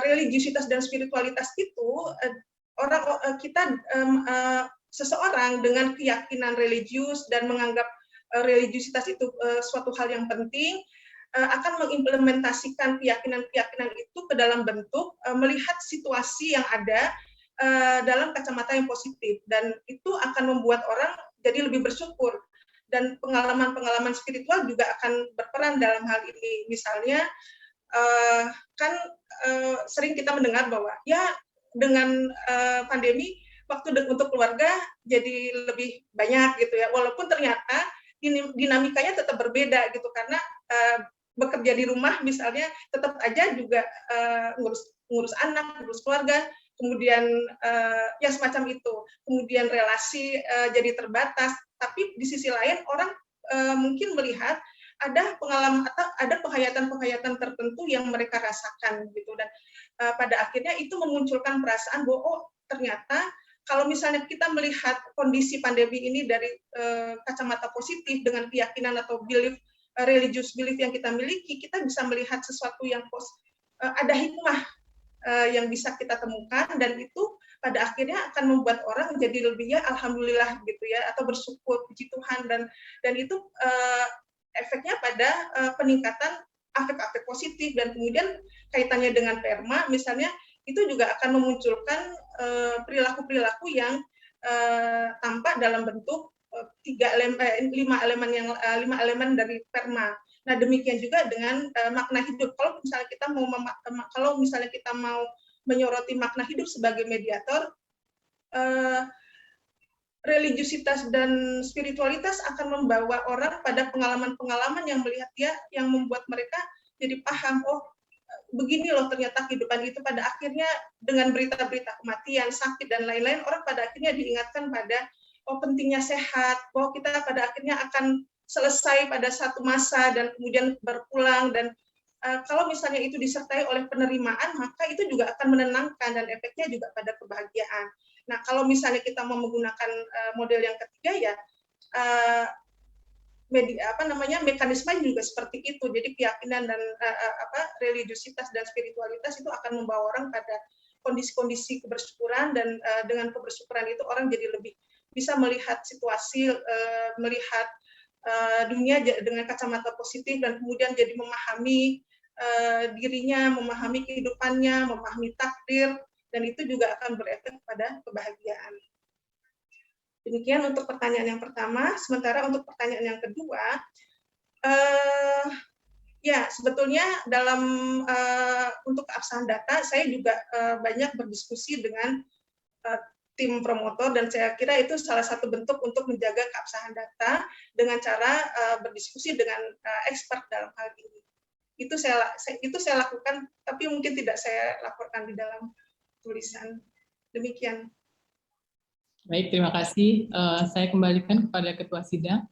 religiusitas dan spiritualitas itu seseorang dengan keyakinan religius dan menganggap religiusitas itu suatu hal yang penting akan mengimplementasikan keyakinan-keyakinan itu ke dalam bentuk melihat situasi yang ada dalam kacamata yang positif, dan itu akan membuat orang jadi lebih bersyukur, dan pengalaman-pengalaman spiritual juga akan berperan dalam hal ini. Misalnya sering kita mendengar bahwa ya dengan pandemi waktu untuk keluarga jadi lebih banyak gitu ya, walaupun ternyata dinamikanya tetap berbeda gitu, karena bekerja di rumah misalnya tetap aja juga ngurus anak, ngurus keluarga, kemudian ya semacam itu, kemudian relasi jadi terbatas, tapi di sisi lain orang mungkin melihat ada pengalaman atau ada penghayatan-penghayatan tertentu yang mereka rasakan gitu, dan pada akhirnya itu memunculkan perasaan bahwa ternyata kalau misalnya kita melihat kondisi pandemi ini dari kacamata positif dengan keyakinan atau religious belief yang kita miliki, kita bisa melihat sesuatu yang ada hikmah yang bisa kita temukan, dan itu pada akhirnya akan membuat orang jadi lebih ya alhamdulillah gitu ya, atau bersyukur, puji Tuhan, dan itu efeknya pada peningkatan afek-afek positif, dan kemudian kaitannya dengan perma misalnya itu juga akan memunculkan perilaku-perilaku yang tampak dalam bentuk 5 elemen dari perma. Nah, demikian juga dengan makna hidup. Kalau misalnya kita mau menyoroti makna hidup sebagai mediator, religiusitas dan spiritualitas akan membawa orang pada pengalaman-pengalaman yang melihat yang membuat mereka jadi paham, oh begini loh ternyata kehidupan itu. Pada akhirnya dengan berita-berita kematian, sakit, dan lain-lain, orang pada akhirnya diingatkan pada pentingnya sehat, bahwa kita pada akhirnya akan selesai pada satu masa dan kemudian berpulang, dan kalau misalnya itu disertai oleh penerimaan, maka itu juga akan menenangkan dan efeknya juga pada kebahagiaan. Nah, kalau misalnya kita mau menggunakan model yang ketiga ya mekanisme juga seperti itu. Jadi keyakinan dan religiusitas dan spiritualitas itu akan membawa orang pada kondisi-kondisi kebersyukuran, dan dengan kebersyukuran itu orang jadi lebih bisa melihat situasi, melihat dunia dengan kacamata positif, dan kemudian jadi memahami dirinya, memahami kehidupannya, memahami takdir, dan itu juga akan berefek pada kebahagiaan. Demikian untuk pertanyaan yang pertama. Sementara untuk pertanyaan yang kedua, ya sebetulnya dalam untuk keabsahan data saya juga banyak berdiskusi dengan tim promotor, dan saya kira itu salah satu bentuk untuk menjaga keabsahan data dengan cara berdiskusi dengan expert dalam hal ini. Itu saya lakukan, tapi mungkin tidak saya laporkan di dalam tulisan. Demikian. Baik, terima kasih. Saya kembalikan kepada Ketua Sidang.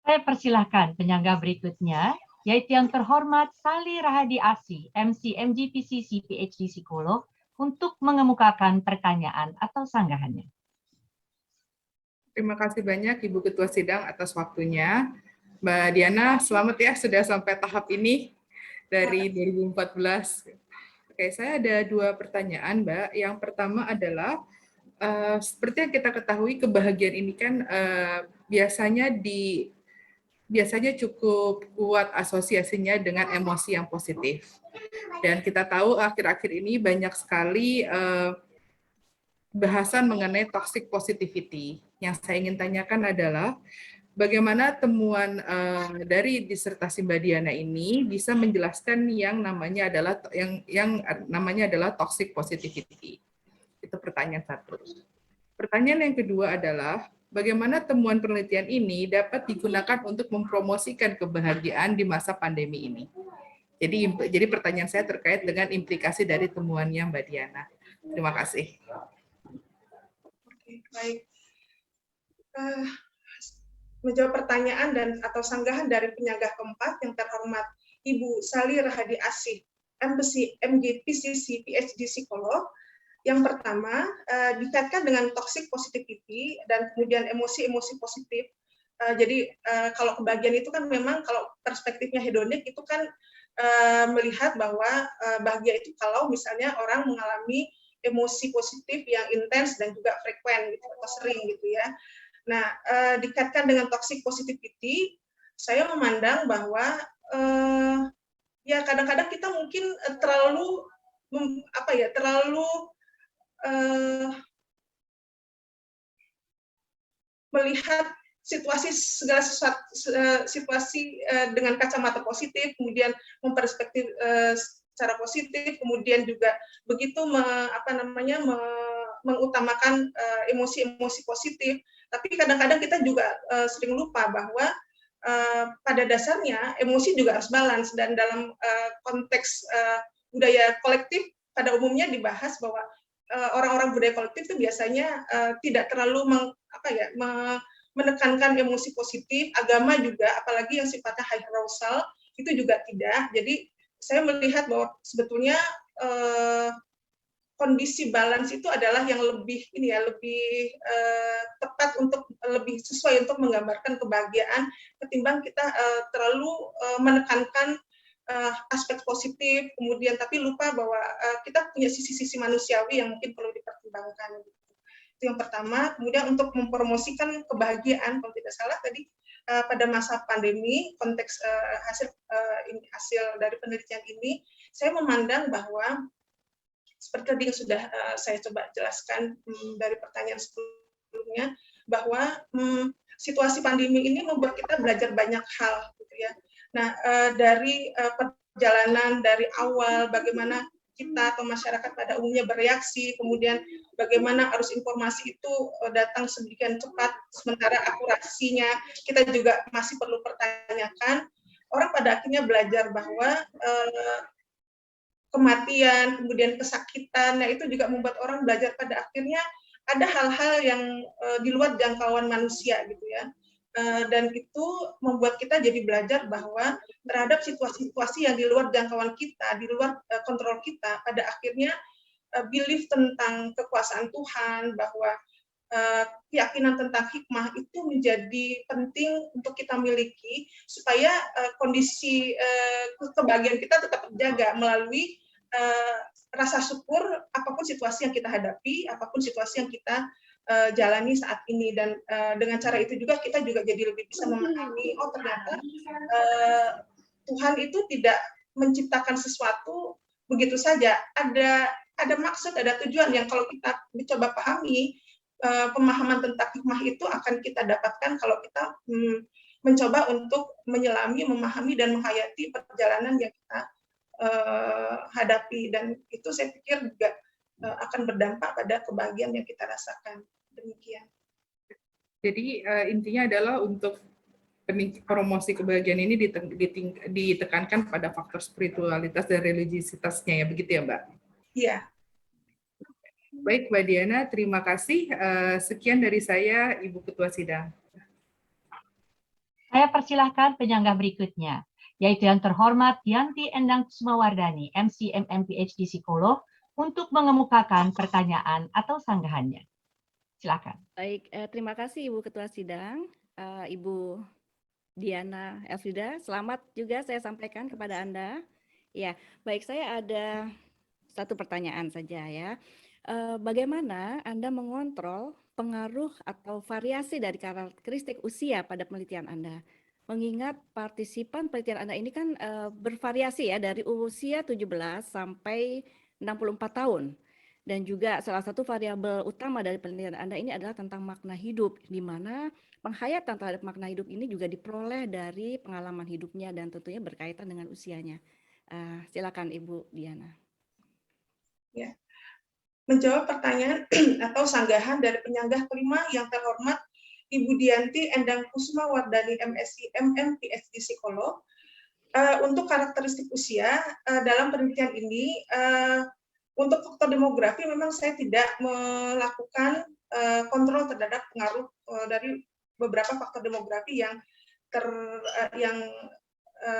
Saya persilahkan penyangga berikutnya, yaitu yang terhormat Sali Rahadi Asih, MC MG-PCC PhD Psikolog, untuk mengemukakan pertanyaan atau sanggahannya. Terima kasih banyak Ibu Ketua Sidang atas waktunya. Mbak Diana, selamat ya sudah sampai tahap ini dari 2014. Oke, saya ada 2 pertanyaan, Mbak. Yang pertama adalah, seperti yang kita ketahui, kebahagiaan ini kan biasanya cukup kuat asosiasinya dengan emosi yang positif. Dan kita tahu akhir-akhir ini banyak sekali bahasan mengenai toxic positivity. Yang saya ingin tanyakan adalah, bagaimana temuan dari disertasi Mbak Diana ini bisa menjelaskan yang namanya adalah toxic positivity. Itu pertanyaan satu. Pertanyaan yang kedua adalah, bagaimana temuan penelitian ini dapat digunakan untuk mempromosikan kebahagiaan di masa pandemi ini. Jadi pertanyaan saya terkait dengan implikasi dari temuannya Mbak Diana. Terima kasih. Oke, baik. Menjawab pertanyaan dan atau sanggahan dari penyangga keempat yang terhormat Ibu Sali Rahadi Asih, MG-PCC PhD Psikolog. Yang pertama, dikaitkan dengan toxic positivity dan kemudian emosi-emosi positif. Jadi kalau kebahagiaan itu kan memang kalau perspektifnya hedonik itu kan melihat bahwa bahagia itu kalau misalnya orang mengalami emosi positif yang intens dan juga frekuen gitu, atau sering gitu ya. Nah, dikaitkan dengan toxic positivity, saya memandang bahwa ya kadang-kadang kita mungkin terlalu melihat situasi dengan kacamata positif, kemudian memperspektif secara positif, kemudian juga begitu mengutamakan emosi-emosi positif. Tapi kadang-kadang kita juga sering lupa bahwa pada dasarnya emosi juga harus balance, dan dalam konteks budaya kolektif pada umumnya dibahas bahwa orang-orang budaya kolektif itu biasanya tidak terlalu menekankan emosi positif. Agama juga, apalagi yang sifatnya high arousal, itu juga tidak. Jadi saya melihat bahwa sebetulnya kondisi balance itu adalah yang lebih tepat untuk lebih sesuai untuk menggambarkan kebahagiaan ketimbang kita terlalu menekankan aspek positif, kemudian tapi lupa bahwa kita punya sisi-sisi manusiawi yang mungkin perlu dipertimbangkan. Itu yang pertama. Kemudian untuk mempromosikan kebahagiaan, kalau tidak salah tadi pada masa pandemi, konteks hasil dari penelitian ini, saya memandang bahwa seperti tadi yang sudah saya coba jelaskan dari pertanyaan sebelumnya, bahwa situasi pandemi ini membuat kita belajar banyak hal, gitu ya. Nah, dari perjalanan dari awal, bagaimana kita atau masyarakat pada umumnya bereaksi, kemudian bagaimana arus informasi itu datang sedemikian cepat, sementara akurasinya kita juga masih perlu pertanyakan. Orang pada akhirnya belajar bahwa kematian, kemudian kesakitan, nah itu juga membuat orang belajar pada akhirnya ada hal-hal yang di luar jangkauan manusia, gitu ya. Dan itu membuat kita jadi belajar bahwa terhadap situasi-situasi yang di luar jangkauan kita, di luar kontrol kita, pada akhirnya belief tentang kekuasaan Tuhan, bahwa keyakinan tentang hikmah itu menjadi penting untuk kita miliki supaya kondisi kebahagiaan kita tetap terjaga melalui rasa syukur apapun situasi yang kita hadapi, apapun situasi yang kita jalani saat ini. Dan dengan cara itu juga kita juga jadi lebih bisa memahami, oh ternyata Tuhan itu tidak menciptakan sesuatu begitu saja. Ada maksud, ada tujuan yang kalau kita mencoba pahami, pemahaman tentang hikmah itu akan kita dapatkan kalau kita mencoba untuk menyelami, memahami, dan menghayati perjalanan yang kita hadapi. Dan itu saya pikir juga akan berdampak pada kebahagiaan yang kita rasakan. Demikian. Jadi intinya adalah untuk promosi kebahagiaan ini ditekankan pada faktor spiritualitas dan religiositasnya, ya begitu ya Mbak? Iya. Baik Mbak Diana, terima kasih. Sekian dari saya, Ibu Ketua Sidang. Saya persilahkan penyangga berikutnya, yaitu yang terhormat Yanti Endang Kusumawardani, MC/MM PhD Psikolog, untuk mengemukakan pertanyaan atau sanggahannya. Silakan. Baik, terima kasih Ibu Ketua Sidang, Ibu Diana Elfrida. Selamat juga saya sampaikan kepada Anda. Ya, baik, saya ada satu pertanyaan saja ya. Bagaimana Anda mengontrol pengaruh atau variasi dari karakteristik usia pada penelitian Anda? Mengingat partisipan penelitian Anda ini kan bervariasi ya, dari usia 17 sampai 64 tahun. Dan juga salah satu variabel utama dari penelitian Anda ini adalah tentang makna hidup, di mana penghayatan terhadap makna hidup ini juga diperoleh dari pengalaman hidupnya dan tentunya berkaitan dengan usianya. Silakan Ibu Diana. Ya. Menjawab pertanyaan atau sanggahan dari penyanggah kelima yang terhormat Ibu Dianti Endang Kusumawardani, MSc MM PhD Psikolog. Untuk karakteristik usia dalam penelitian ini, untuk faktor demografi memang saya tidak melakukan kontrol terhadap pengaruh dari beberapa faktor demografi yang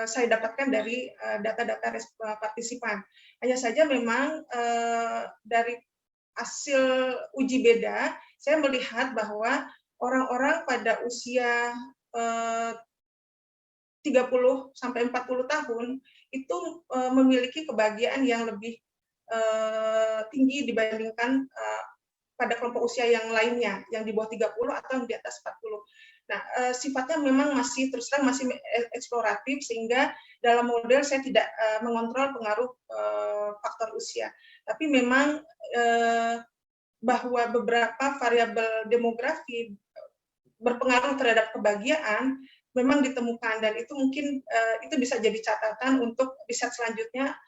saya dapatkan dari data-data partisipan. Hanya saja memang dari hasil uji beda, saya melihat bahwa orang-orang pada usia 30 sampai 40 tahun itu memiliki kebahagiaan yang lebih tinggi dibandingkan pada kelompok usia yang lainnya, yang di bawah 30 atau yang di atas 40. Nah, sifatnya memang masih terus terang masih eksploratif, sehingga dalam model saya tidak mengontrol pengaruh faktor usia. Tapi memang bahwa beberapa variabel demografi berpengaruh terhadap kebahagiaan memang ditemukan, dan itu mungkin itu bisa jadi catatan untuk riset selanjutnya.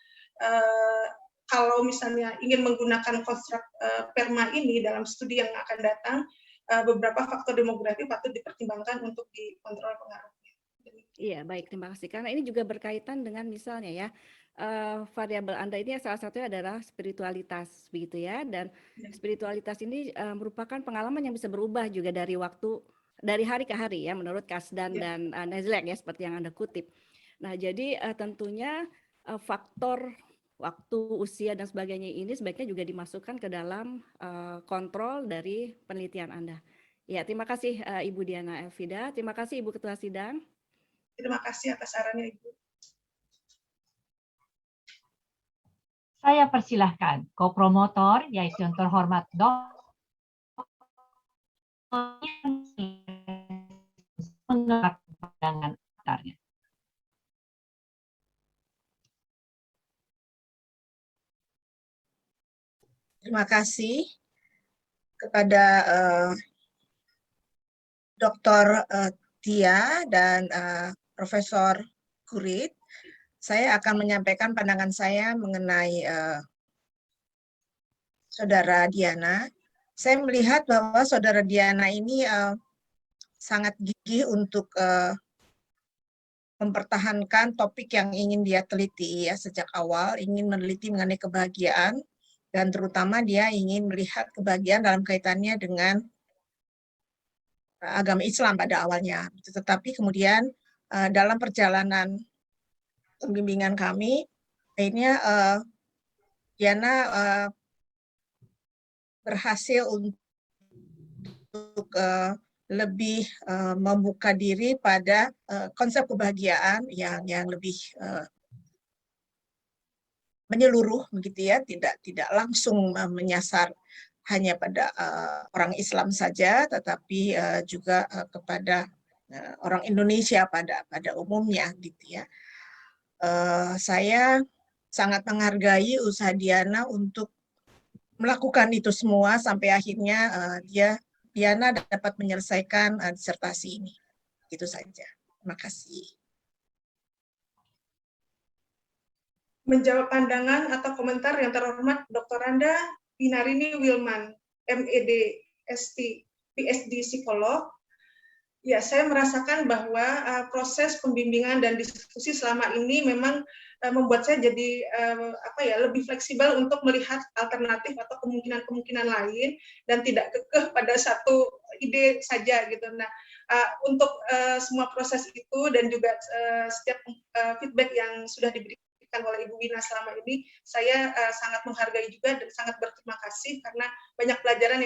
Kalau misalnya ingin menggunakan konstruk PERMA ini dalam studi yang akan datang, beberapa faktor demografi patut dipertimbangkan untuk dikontrol pengaruhnya. Iya, baik, terima kasih. Karena ini juga berkaitan dengan misalnya ya, variabel Anda ini salah satunya adalah spiritualitas, begitu ya. Dan spiritualitas ini merupakan pengalaman yang bisa berubah juga dari hari ke hari ya, menurut Kasdan dan Nezlek ya, seperti yang Anda kutip. Nah, jadi tentunya faktor waktu, usia, dan sebagainya ini sebaiknya juga dimasukkan ke dalam kontrol dari penelitian Anda. Ya, terima kasih Ibu Diana Elfrida. Terima kasih Ibu Ketua Sidang. Terima kasih atas sarannya, Ibu. Saya persilahkan co-promotor, yaitu yang terhormat Dr. menggerak pandangan antaranya. Terima kasih kepada Dr. Tia dan Profesor Kurit. Saya akan menyampaikan pandangan saya mengenai Saudara Diana. Saya melihat bahwa Saudara Diana ini sangat gigih untuk mempertahankan topik yang ingin dia teliti ya sejak awal, ingin meneliti mengenai kebahagiaan, dan terutama dia ingin melihat kebahagiaan dalam kaitannya dengan agama Islam pada awalnya. Tetapi kemudian dalam perjalanan pembimbingan kami, akhirnya Diana berhasil untuk lebih membuka diri pada konsep kebahagiaan yang lebih menyeluruh, begitu ya, tidak langsung menyasar hanya pada orang Islam saja, tetapi juga kepada orang Indonesia pada umumnya, gitu ya. Saya sangat menghargai usaha Diana untuk melakukan itu semua sampai akhirnya Diana dapat menyelesaikan disertasi ini. Itu saja. Terima kasih. Menjawab pandangan atau komentar yang terhormat Dr. Randa Winarini Wilman, MED, ST, PhD Psikolog. Ya, saya merasakan bahwa proses pembimbingan dan diskusi selama ini memang membuat saya jadi lebih fleksibel untuk melihat alternatif atau kemungkinan-kemungkinan lain dan tidak kekeh pada satu ide saja gitu. Nah, untuk semua proses itu dan juga setiap feedback yang sudah diberikan oleh Ibu Wina selama ini, saya sangat menghargai juga dan sangat berterima kasih karena banyak pelajaran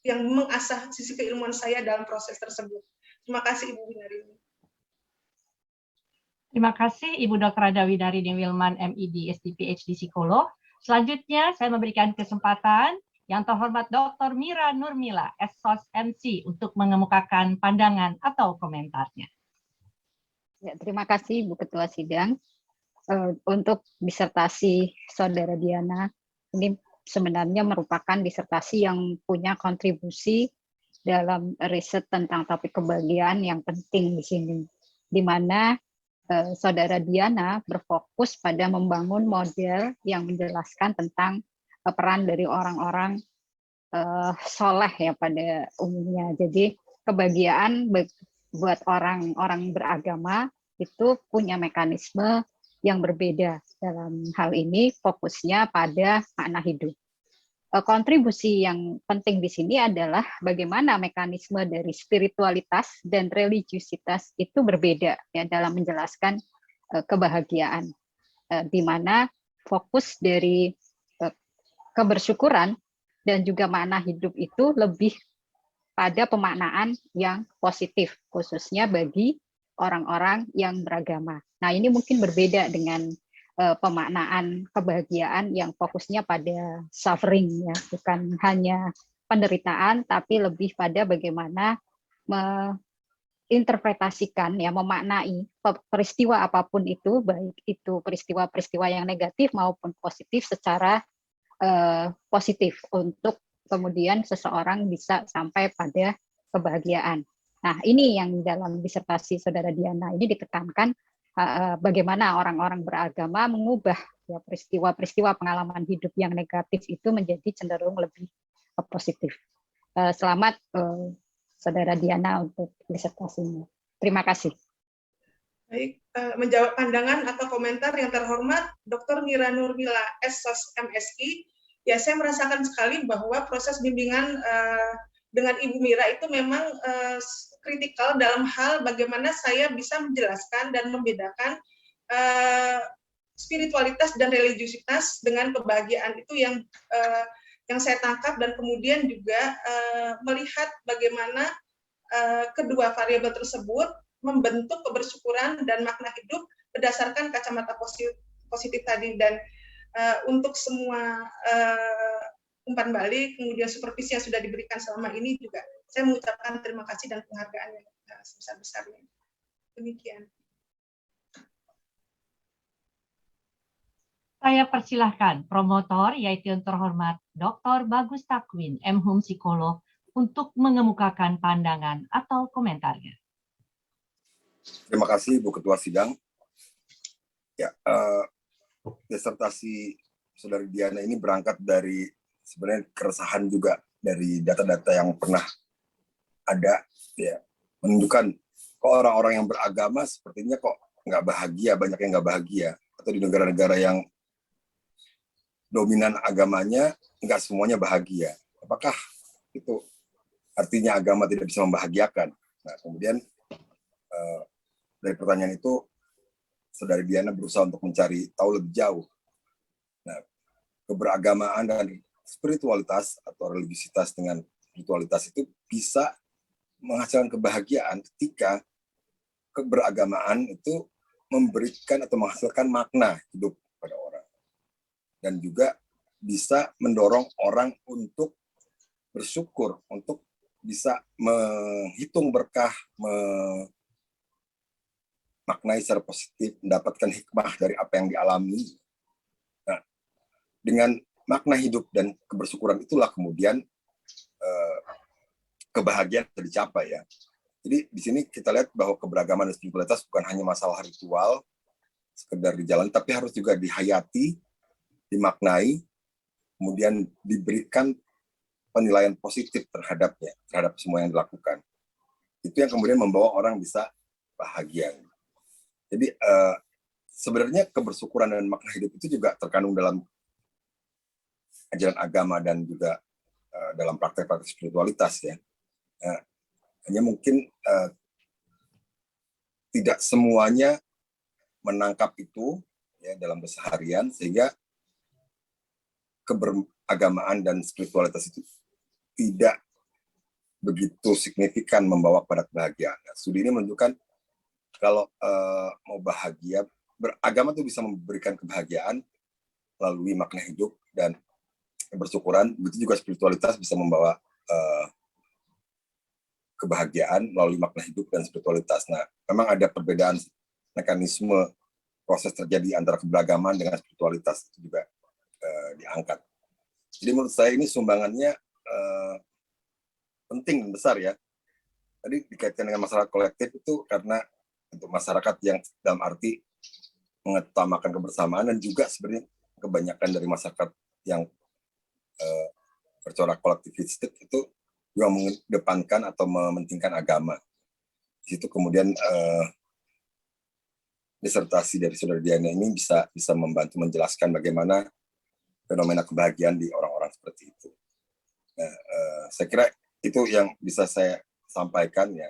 yang mengasah sisi keilmuan saya dalam proses tersebut. Terima kasih Ibu Winarini. Terima kasih Ibu Dr. Randa Winarini Wilman, MED, ST, PhD Psikolog. Selanjutnya saya memberikan kesempatan yang terhormat Dr. Mira Nurmila, SOS MC, untuk mengemukakan pandangan atau komentarnya. Ya, terima kasih Ibu Ketua Sidang. Untuk disertasi Saudara Diana, ini sebenarnya merupakan disertasi yang punya kontribusi dalam riset tentang topik kebahagiaan yang penting di sini, di mana Saudara Diana berfokus pada membangun model yang menjelaskan tentang peran dari orang-orang soleh ya pada umumnya. Jadi kebahagiaan buat orang-orang beragama itu punya mekanisme yang berbeda. Dalam hal ini fokusnya pada makna hidup. Kontribusi yang penting di sini adalah bagaimana mekanisme dari spiritualitas dan religiusitas itu berbeda ya dalam menjelaskan kebahagiaan, di mana fokus dari kebersyukuran dan juga makna hidup itu lebih pada pemaknaan yang positif, khususnya bagi orang-orang yang beragama. Nah, ini mungkin berbeda dengan pemaknaan kebahagiaan yang fokusnya pada suffering ya, bukan hanya penderitaan tapi lebih pada bagaimana menginterpretasikan ya, memaknai peristiwa apapun itu, baik itu peristiwa-peristiwa yang negatif maupun positif secara positif untuk kemudian seseorang bisa sampai pada kebahagiaan. Nah, ini yang dalam disertasi Saudara Diana ini ditekankan bagaimana orang-orang beragama mengubah ya, peristiwa-peristiwa pengalaman hidup yang negatif itu menjadi cenderung lebih positif. Selamat Saudara Diana untuk disertasinya. Terima kasih. Baik, menjawab pandangan atau komentar yang terhormat Dr. Mira Nurmila, SOS MSI. Ya, saya merasakan sekali bahwa proses bimbingan dengan Ibu Mira itu memang kritikal dalam hal bagaimana saya bisa menjelaskan dan membedakan spiritualitas dan religiusitas dengan kebahagiaan itu yang saya tangkap, dan kemudian juga melihat bagaimana kedua variabel tersebut membentuk kebersyukuran dan makna hidup berdasarkan kacamata positif tadi. Dan untuk semua umpan balik, kemudian supervisi yang sudah diberikan selama ini juga saya mengucapkan terima kasih dan penghargaan yang sebesar-besarnya. Demikian. Saya persilahkan promotor yaitu yang terhormat Dr. Bagus Takwin, M.Hum Psikolog, untuk mengemukakan pandangan atau komentarnya. Terima kasih Bu Ketua Sidang. Ya, disertasi Saudari Diana ini berangkat dari sebenarnya keresahan juga dari data-data yang pernah ada, ya, menunjukkan kok orang-orang yang beragama sepertinya kok nggak bahagia, banyak yang nggak bahagia, atau di negara-negara yang dominan agamanya nggak semuanya bahagia. Apakah itu artinya agama tidak bisa membahagiakan? Nah, kemudian dari pertanyaan itu Saudari Diana berusaha untuk mencari tahu lebih jauh. Nah, keberagamaan dan spiritualitas atau religiusitas dengan spiritualitas itu bisa menghasilkan kebahagiaan ketika keberagamaan itu memberikan atau menghasilkan makna hidup pada orang, dan juga bisa mendorong orang untuk bersyukur, untuk bisa menghitung berkah, maknai secara positif, mendapatkan hikmah dari apa yang dialami. Nah, dengan makna hidup dan kebersyukuran itulah kemudian kebahagiaan bisa dicapai ya. Jadi di sini kita lihat bahwa keberagaman dan spiritualitas bukan hanya masalah ritual, sekedar dijalani, tapi harus juga dihayati, dimaknai, kemudian diberikan penilaian positif terhadapnya, terhadap semua yang dilakukan. Itu yang kemudian membawa orang bisa bahagia. Jadi sebenarnya kebersyukuran dan makna hidup itu juga terkandung dalam ajaran agama dan juga dalam praktek-praktek spiritualitas ya. Hanya mungkin tidak semuanya menangkap itu ya dalam keseharian, sehingga keberagamaan dan spiritualitas itu tidak begitu signifikan membawa pada kebahagiaan. Nah, studi ini menunjukkan kalau mau bahagia, beragama itu bisa memberikan kebahagiaan melalui makna hidup dan bersyukuran. Begitu juga spiritualitas bisa membawa kebahagiaan melalui makna hidup dan spiritualitas. Nah, memang ada perbedaan mekanisme proses terjadi antara keberagaman dengan spiritualitas itu juga diangkat. Jadi menurut saya ini sumbangannya penting dan besar ya. Tadi dikaitkan dengan masyarakat kolektif itu karena untuk masyarakat yang dalam arti mengutamakan kebersamaan, dan juga sebenarnya kebanyakan dari masyarakat yang bercorak kolektivistik itu juga mengedepankan atau mementingkan agama. Di situ kemudian disertasi dari Saudara Diana ini bisa membantu menjelaskan bagaimana fenomena kebahagiaan di orang-orang seperti itu. Nah, saya kira itu yang bisa saya sampaikan ya.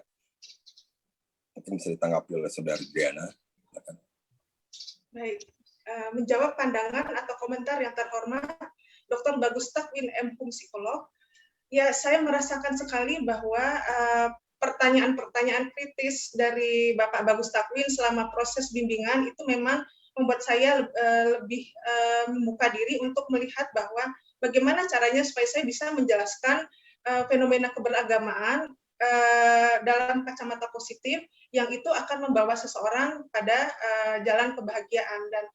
Mungkin bisa ditanggapi oleh Saudara Diana. Baik, menjawab pandangan atau komentar yang terhormat Dr. Bagus Takwin M. Psikolog. Ya, saya merasakan sekali bahwa pertanyaan-pertanyaan kritis dari Bapak Bagus Takwin selama proses bimbingan itu memang membuat saya lebih membuka diri untuk melihat bahwa bagaimana caranya supaya saya bisa menjelaskan fenomena keberagamaan dalam kacamata positif yang itu akan membawa seseorang pada jalan kebahagiaan. Dan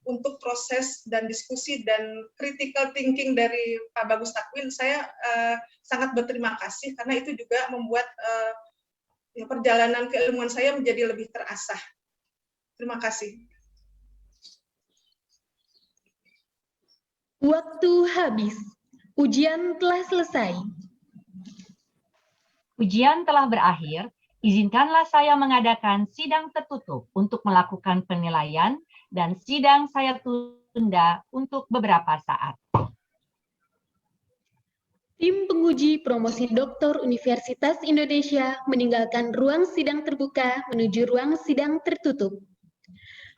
untuk proses dan diskusi dan critical thinking dari Pak Bagus Takwin, saya sangat berterima kasih karena itu juga membuat perjalanan keilmuan saya menjadi lebih terasah. Terima kasih. Waktu habis. Ujian telah selesai. Ujian telah berakhir, izinkanlah saya mengadakan sidang tertutup untuk melakukan penilaian, dan sidang saya tunda untuk beberapa saat. Tim penguji promosi doktor Universitas Indonesia meninggalkan ruang sidang terbuka menuju ruang sidang tertutup.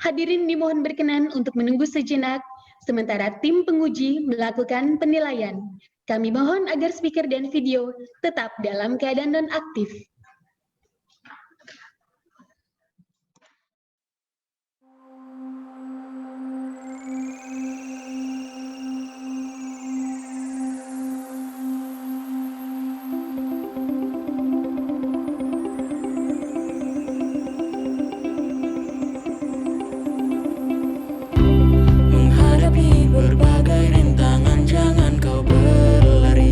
Hadirin dimohon berkenan untuk menunggu sejenak, sementara tim penguji melakukan penilaian. Kami mohon agar speaker dan video tetap dalam keadaan non-aktif. Menghadapi berbagai rintangan, jangan kau berlari.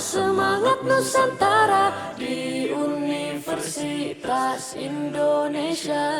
semangat Nusantara di Universitas Indonesia.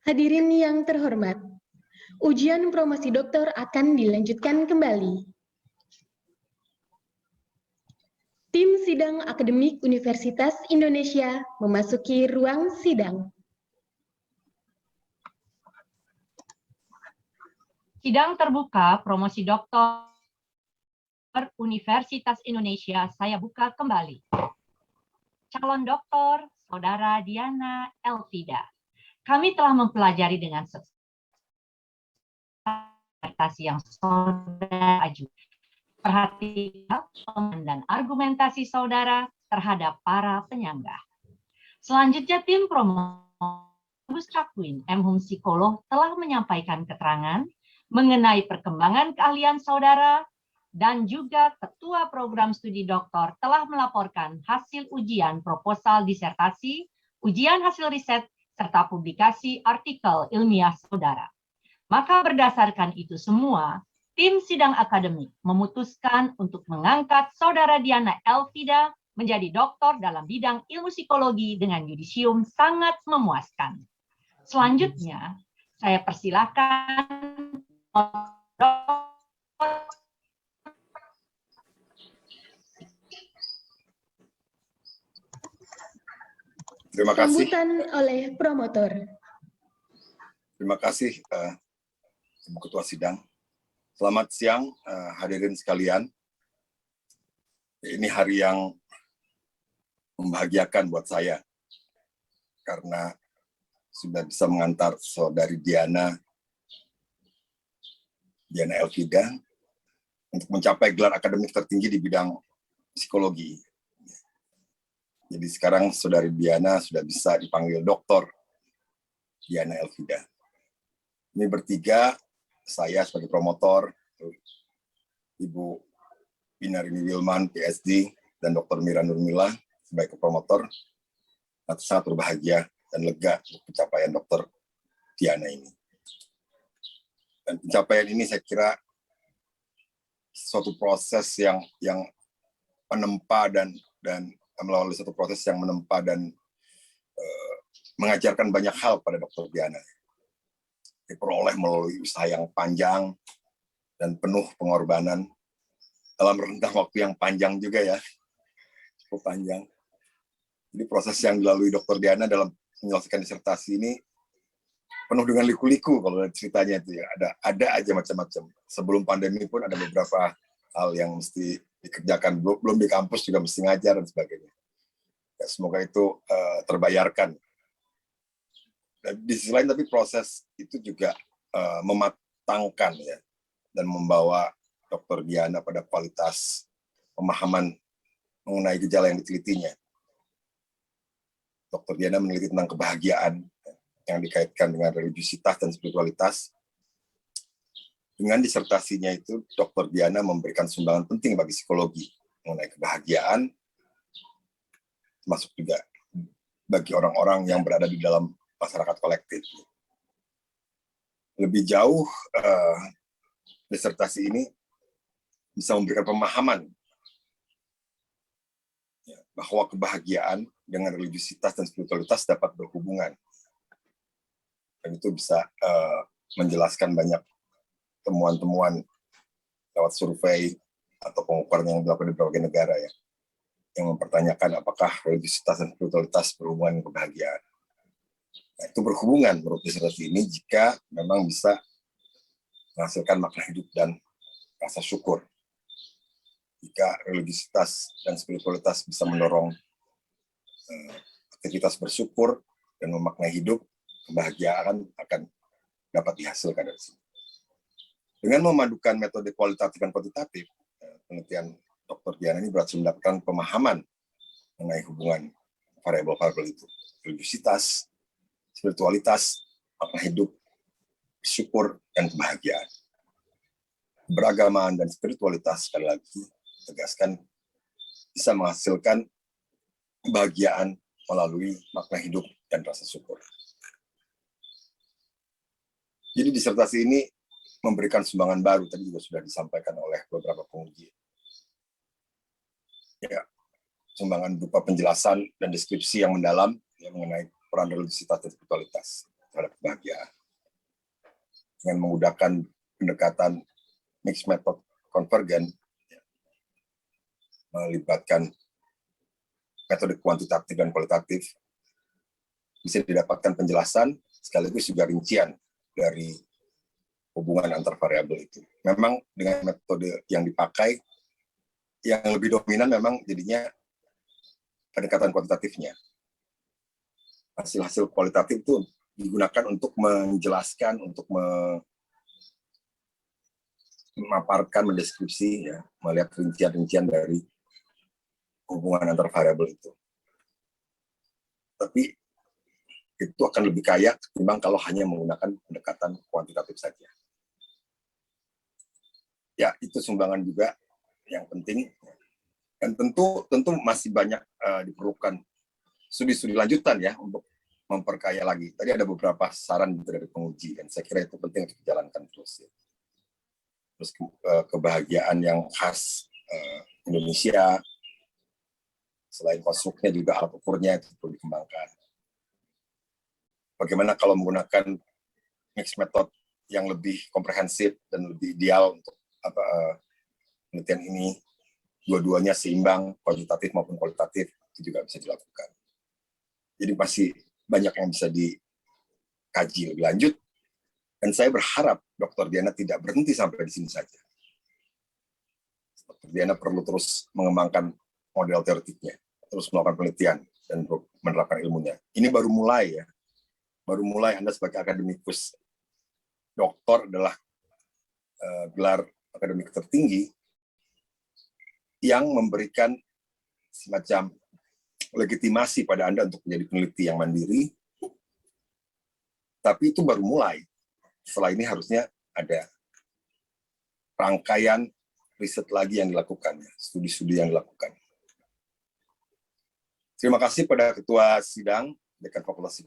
Hadirin yang terhormat, ujian promosi doktor akan dilanjutkan kembali. Tim Sidang Akademik Universitas Indonesia memasuki ruang sidang. Sidang terbuka promosi doktor Universitas Indonesia saya buka kembali. Calon doktor, Saudara Diana Elfida. Kami telah mempelajari dengan disertasi yang saudara ajukan. Perhatikan dan argumentasi saudara terhadap para penyangga. Selanjutnya tim promosi Cakwin M. Hum Psikolog telah menyampaikan keterangan mengenai perkembangan keahlian saudara dan juga Ketua Program Studi Doktor telah melaporkan hasil ujian proposal disertasi, ujian hasil riset, serta publikasi artikel ilmiah saudara. Maka berdasarkan itu semua, tim sidang akademik memutuskan untuk mengangkat Saudara Diana Elfida menjadi doktor dalam bidang ilmu psikologi dengan yudisium sangat memuaskan. Selanjutnya, saya persilakan Terima kasih. Sambutan oleh promotor. Terima kasih, Ibu Ketua Sidang. Selamat siang, hadirin sekalian. Ini hari yang membahagiakan buat saya, karena sudah bisa mengantar Saudari Diana Elfida untuk mencapai gelar akademik tertinggi di bidang psikologi. Jadi sekarang Saudari Diana sudah bisa dipanggil Doktor Diana Elfida. Ini bertiga, saya sebagai promotor, Ibu Pinarini Wilman, PhD, dan Dr. Mira Nurmila sebagai promotor, sangat berbahagia dan lega untuk pencapaian Dr. Diana ini. Dan pencapaian ini saya kira suatu proses yang menempa dan melalui satu proses yang menempa dan mengajarkan banyak hal pada Dr. Diana. Diperoleh melalui usaha yang panjang dan penuh pengorbanan dalam rentang waktu yang panjang juga ya, cukup panjang. Jadi proses yang dilalui Dr. Diana dalam menyelesaikan disertasi ini penuh dengan liku-liku kalau ceritanya itu ya, ada aja macam-macam. Sebelum pandemi pun ada beberapa hal yang mesti dikerjakan, belum di kampus juga mesti ngajar dan sebagainya. Ya, semoga itu terbayarkan. Dan di sisi lain tapi proses itu juga mematangkan ya, dan membawa Dr. Diana pada kualitas pemahaman mengenai gejala yang ditelitinya. Dr. Diana meneliti tentang kebahagiaan yang dikaitkan dengan religiusitas dan spiritualitas. Dengan disertasinya itu, Dr. Diana memberikan sumbangan penting bagi psikologi mengenai kebahagiaan, termasuk juga bagi orang-orang yang berada di dalam masyarakat kolektif. Lebih jauh, disertasi ini bisa memberikan pemahaman ya, bahwa kebahagiaan dengan religiusitas dan spiritualitas dapat berhubungan. Dan itu bisa menjelaskan banyak temuan-temuan lewat survei atau pengukuran yang dilakukan di berbagai negara ya, yang mempertanyakan apakah religiusitas dan spiritualitas berhubungan dengan kebahagiaan. Nah, itu berhubungan menurut disertasi ini jika memang bisa menghasilkan makna hidup dan rasa syukur. Jika religiusitas dan spiritualitas bisa mendorong aktivitas bersyukur dan memaknai hidup, kebahagiaan akan dapat dihasilkan dari sini. Dengan memadukan metode kualitatif dan kuantitatif, penelitian Dr. Diana ini berhasil mendapatkan pemahaman mengenai hubungan variabel-variabel itu, religiositas, spiritualitas, makna hidup, syukur, dan kebahagiaan. Beragamaan dan spiritualitas, sekali lagi tegaskan, bisa menghasilkan kebahagiaan melalui makna hidup dan rasa syukur. Jadi disertasi ini memberikan sumbangan baru, tadi juga sudah disampaikan oleh beberapa penguji. Ya, sumbangan berupa penjelasan dan deskripsi yang mendalam yang mengenai peran religiositas dan spiritualitas terhadap kebahagiaan. Dengan menggunakan pendekatan mixed method konvergen, melibatkan metode kuantitatif dan kualitatif, bisa didapatkan penjelasan sekaligus juga rincian dari hubungan antar variabel itu. Memang dengan metode yang dipakai, yang lebih dominan memang jadinya pendekatan kuantitatifnya. Hasil-hasil kualitatif itu digunakan untuk menjelaskan, untuk memaparkan, mendeskripsi, ya, melihat rincian-rincian dari hubungan antar variabel itu. Tapi itu akan lebih kaya ketimbang kalau hanya menggunakan pendekatan kuantitatif saja. Ya, itu sumbangan juga yang penting. Dan tentu masih banyak diperlukan studi-studi lanjutan ya untuk memperkaya lagi. Tadi ada beberapa saran dari penguji dan saya kira itu penting untuk dijalankan terus. Ya. Terus kebahagiaan yang khas Indonesia, selain konstruknya juga alat ukurnya itu perlu dikembangkan. Bagaimana kalau menggunakan mixed method yang lebih komprehensif dan lebih ideal untuk penelitian ini, dua-duanya seimbang, kuantitatif maupun kualitatif, itu juga bisa dilakukan. Jadi masih banyak yang bisa dikaji lebih lanjut, dan saya berharap Dr. Diana tidak berhenti sampai di sini saja. Dr. Diana perlu terus mengembangkan model teoretiknya, terus melakukan penelitian, dan menerapkan ilmunya. Ini baru mulai ya, baru mulai Anda sebagai akademikus. Doktor adalah gelar akademik tertinggi yang memberikan semacam legitimasi pada Anda untuk menjadi peneliti yang mandiri, tapi itu baru mulai. Setelah ini harusnya ada rangkaian riset lagi yang dilakukan, studi-studi yang dilakukan. Terima kasih pada Ketua Sidang, Dekan Fakultas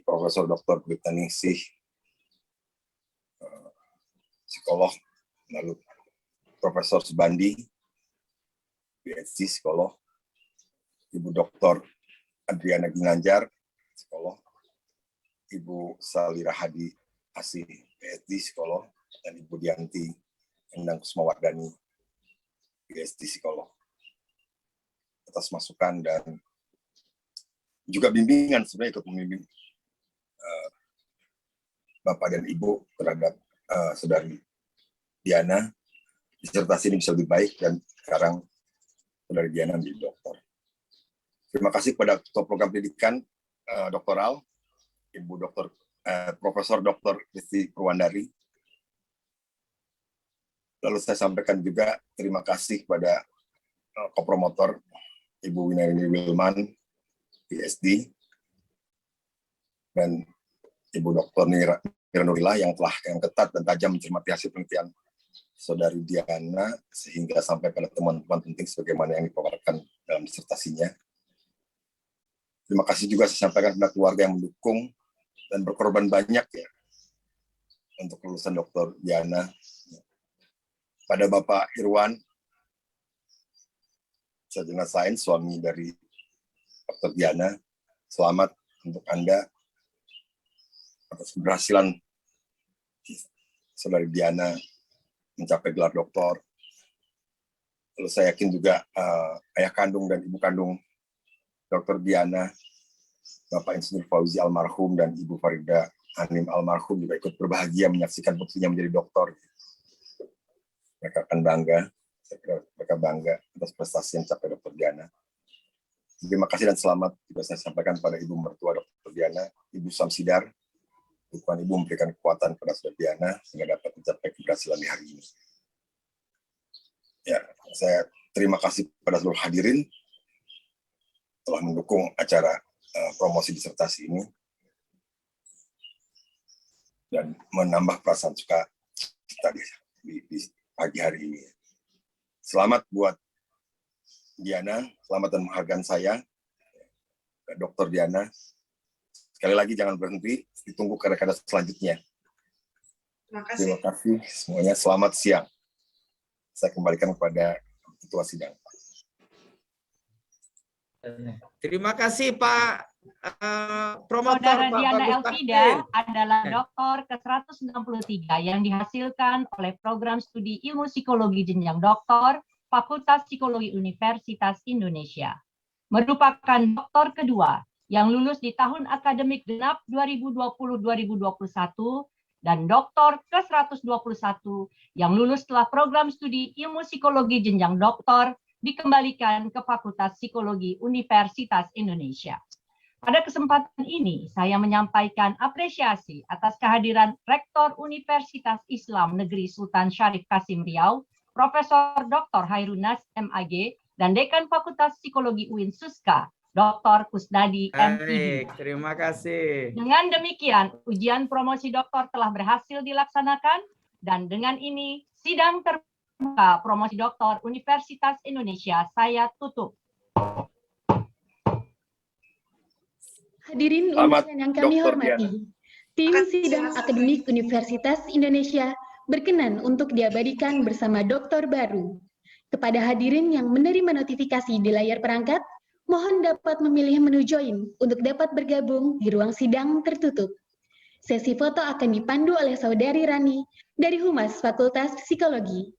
Profesor Dr. Bripta Ningsih, psikolog, lalu Profesor Subandi, PhD psikolog, Ibu Dr. Adriana Ginanjar, psikolog, Ibu Salira Hadi Asih, PhD psikolog, dan Ibu Dianti Endang Kusmawardani, PhD psikolog, atas masukan dan juga bimbingan, sebenarnya ikut membimbing Bapak dan Ibu terhadap Saudari Diana. Disertasi ini bisa lebih baik dan sekarang Saudari Diana menjadi dokter. Terima kasih kepada Ketua Program Pendidikan Doktoral, Ibu Dr. Profesor Dr. Kristi Purwandari. Lalu saya sampaikan juga terima kasih kepada kopromotor Ibu Winarini Wilman, PhD, dan Ibu Dr. Nira Nurila yang ketat dan tajam mencermati hasil penelitian Saudari Diana sehingga sampai pada teman-teman penting sebagaimana yang dipaparkan dalam disertasinya. Terima kasih juga saya sampaikan kepada keluarga yang mendukung dan berkorban banyak ya untuk kelulusan Dr. Diana. Pada Bapak Irwan, sarjana sains, suami dari Dr. Diana, selamat untuk Anda atas keberhasilan Saudari Diana mencapai gelar doktor. Lalu saya yakin juga ayah kandung dan ibu kandung Dr. Diana Bapak Insinyur Fauzi almarhum dan Ibu Farida Hanim almarhum juga ikut berbahagia menyaksikan putrinya menjadi doktor. Mereka akan bangga, saya kira mereka bangga atas prestasi yang capai Dr. Diana. Terima kasih dan selamat juga saya sampaikan pada Ibu mertua Dr. Diana, Ibu Samsidar. Tuhan Ibu memberikan kekuatan kepada Saudara Diana sehingga dapat mencapai keberhasilan di hari ini. Ya, saya terima kasih kepada seluruh hadirin telah mendukung acara promosi disertasi ini dan menambah perasaan suka kita di pagi hari ini. Selamat buat Diana, selamat dan menghargai saya, Dr. Diana. Sekali lagi jangan berhenti, ditunggu karya-karya selanjutnya. Terima kasih semuanya, selamat siang. Saya kembalikan kepada Ketua Sidang. Terima kasih Pak Promotor. Saudara Diana Elfida adalah doktor ke-163 yang dihasilkan oleh program studi ilmu psikologi jenjang doktor Fakultas Psikologi Universitas Indonesia. Merupakan doktor kedua yang lulus di tahun akademik genap 2020-2021 dan doktor ke-121 yang lulus setelah program studi ilmu psikologi jenjang doktor dikembalikan ke Fakultas Psikologi Universitas Indonesia. Pada kesempatan ini, saya menyampaikan apresiasi atas kehadiran Rektor Universitas Islam Negeri Sultan Syarif Kasim Riau, Profesor Dr. Hairunas MAG, dan Dekan Fakultas Psikologi UIN Suska, Dr. Kusnadi MID. Terima kasih. Dengan demikian, ujian promosi doktor telah berhasil dilaksanakan, dan dengan ini, sidang terbuka promosi doktor Universitas Indonesia saya tutup. Hadirin undangan yang kami hormati, tim sidang akademik Universitas Indonesia berkenan untuk diabadikan bersama doktor baru. Kepada hadirin yang menerima notifikasi di layar perangkat, mohon dapat memilih menu join untuk dapat bergabung di ruang sidang tertutup. Sesi foto akan dipandu oleh Saudari Rani dari Humas Fakultas Psikologi.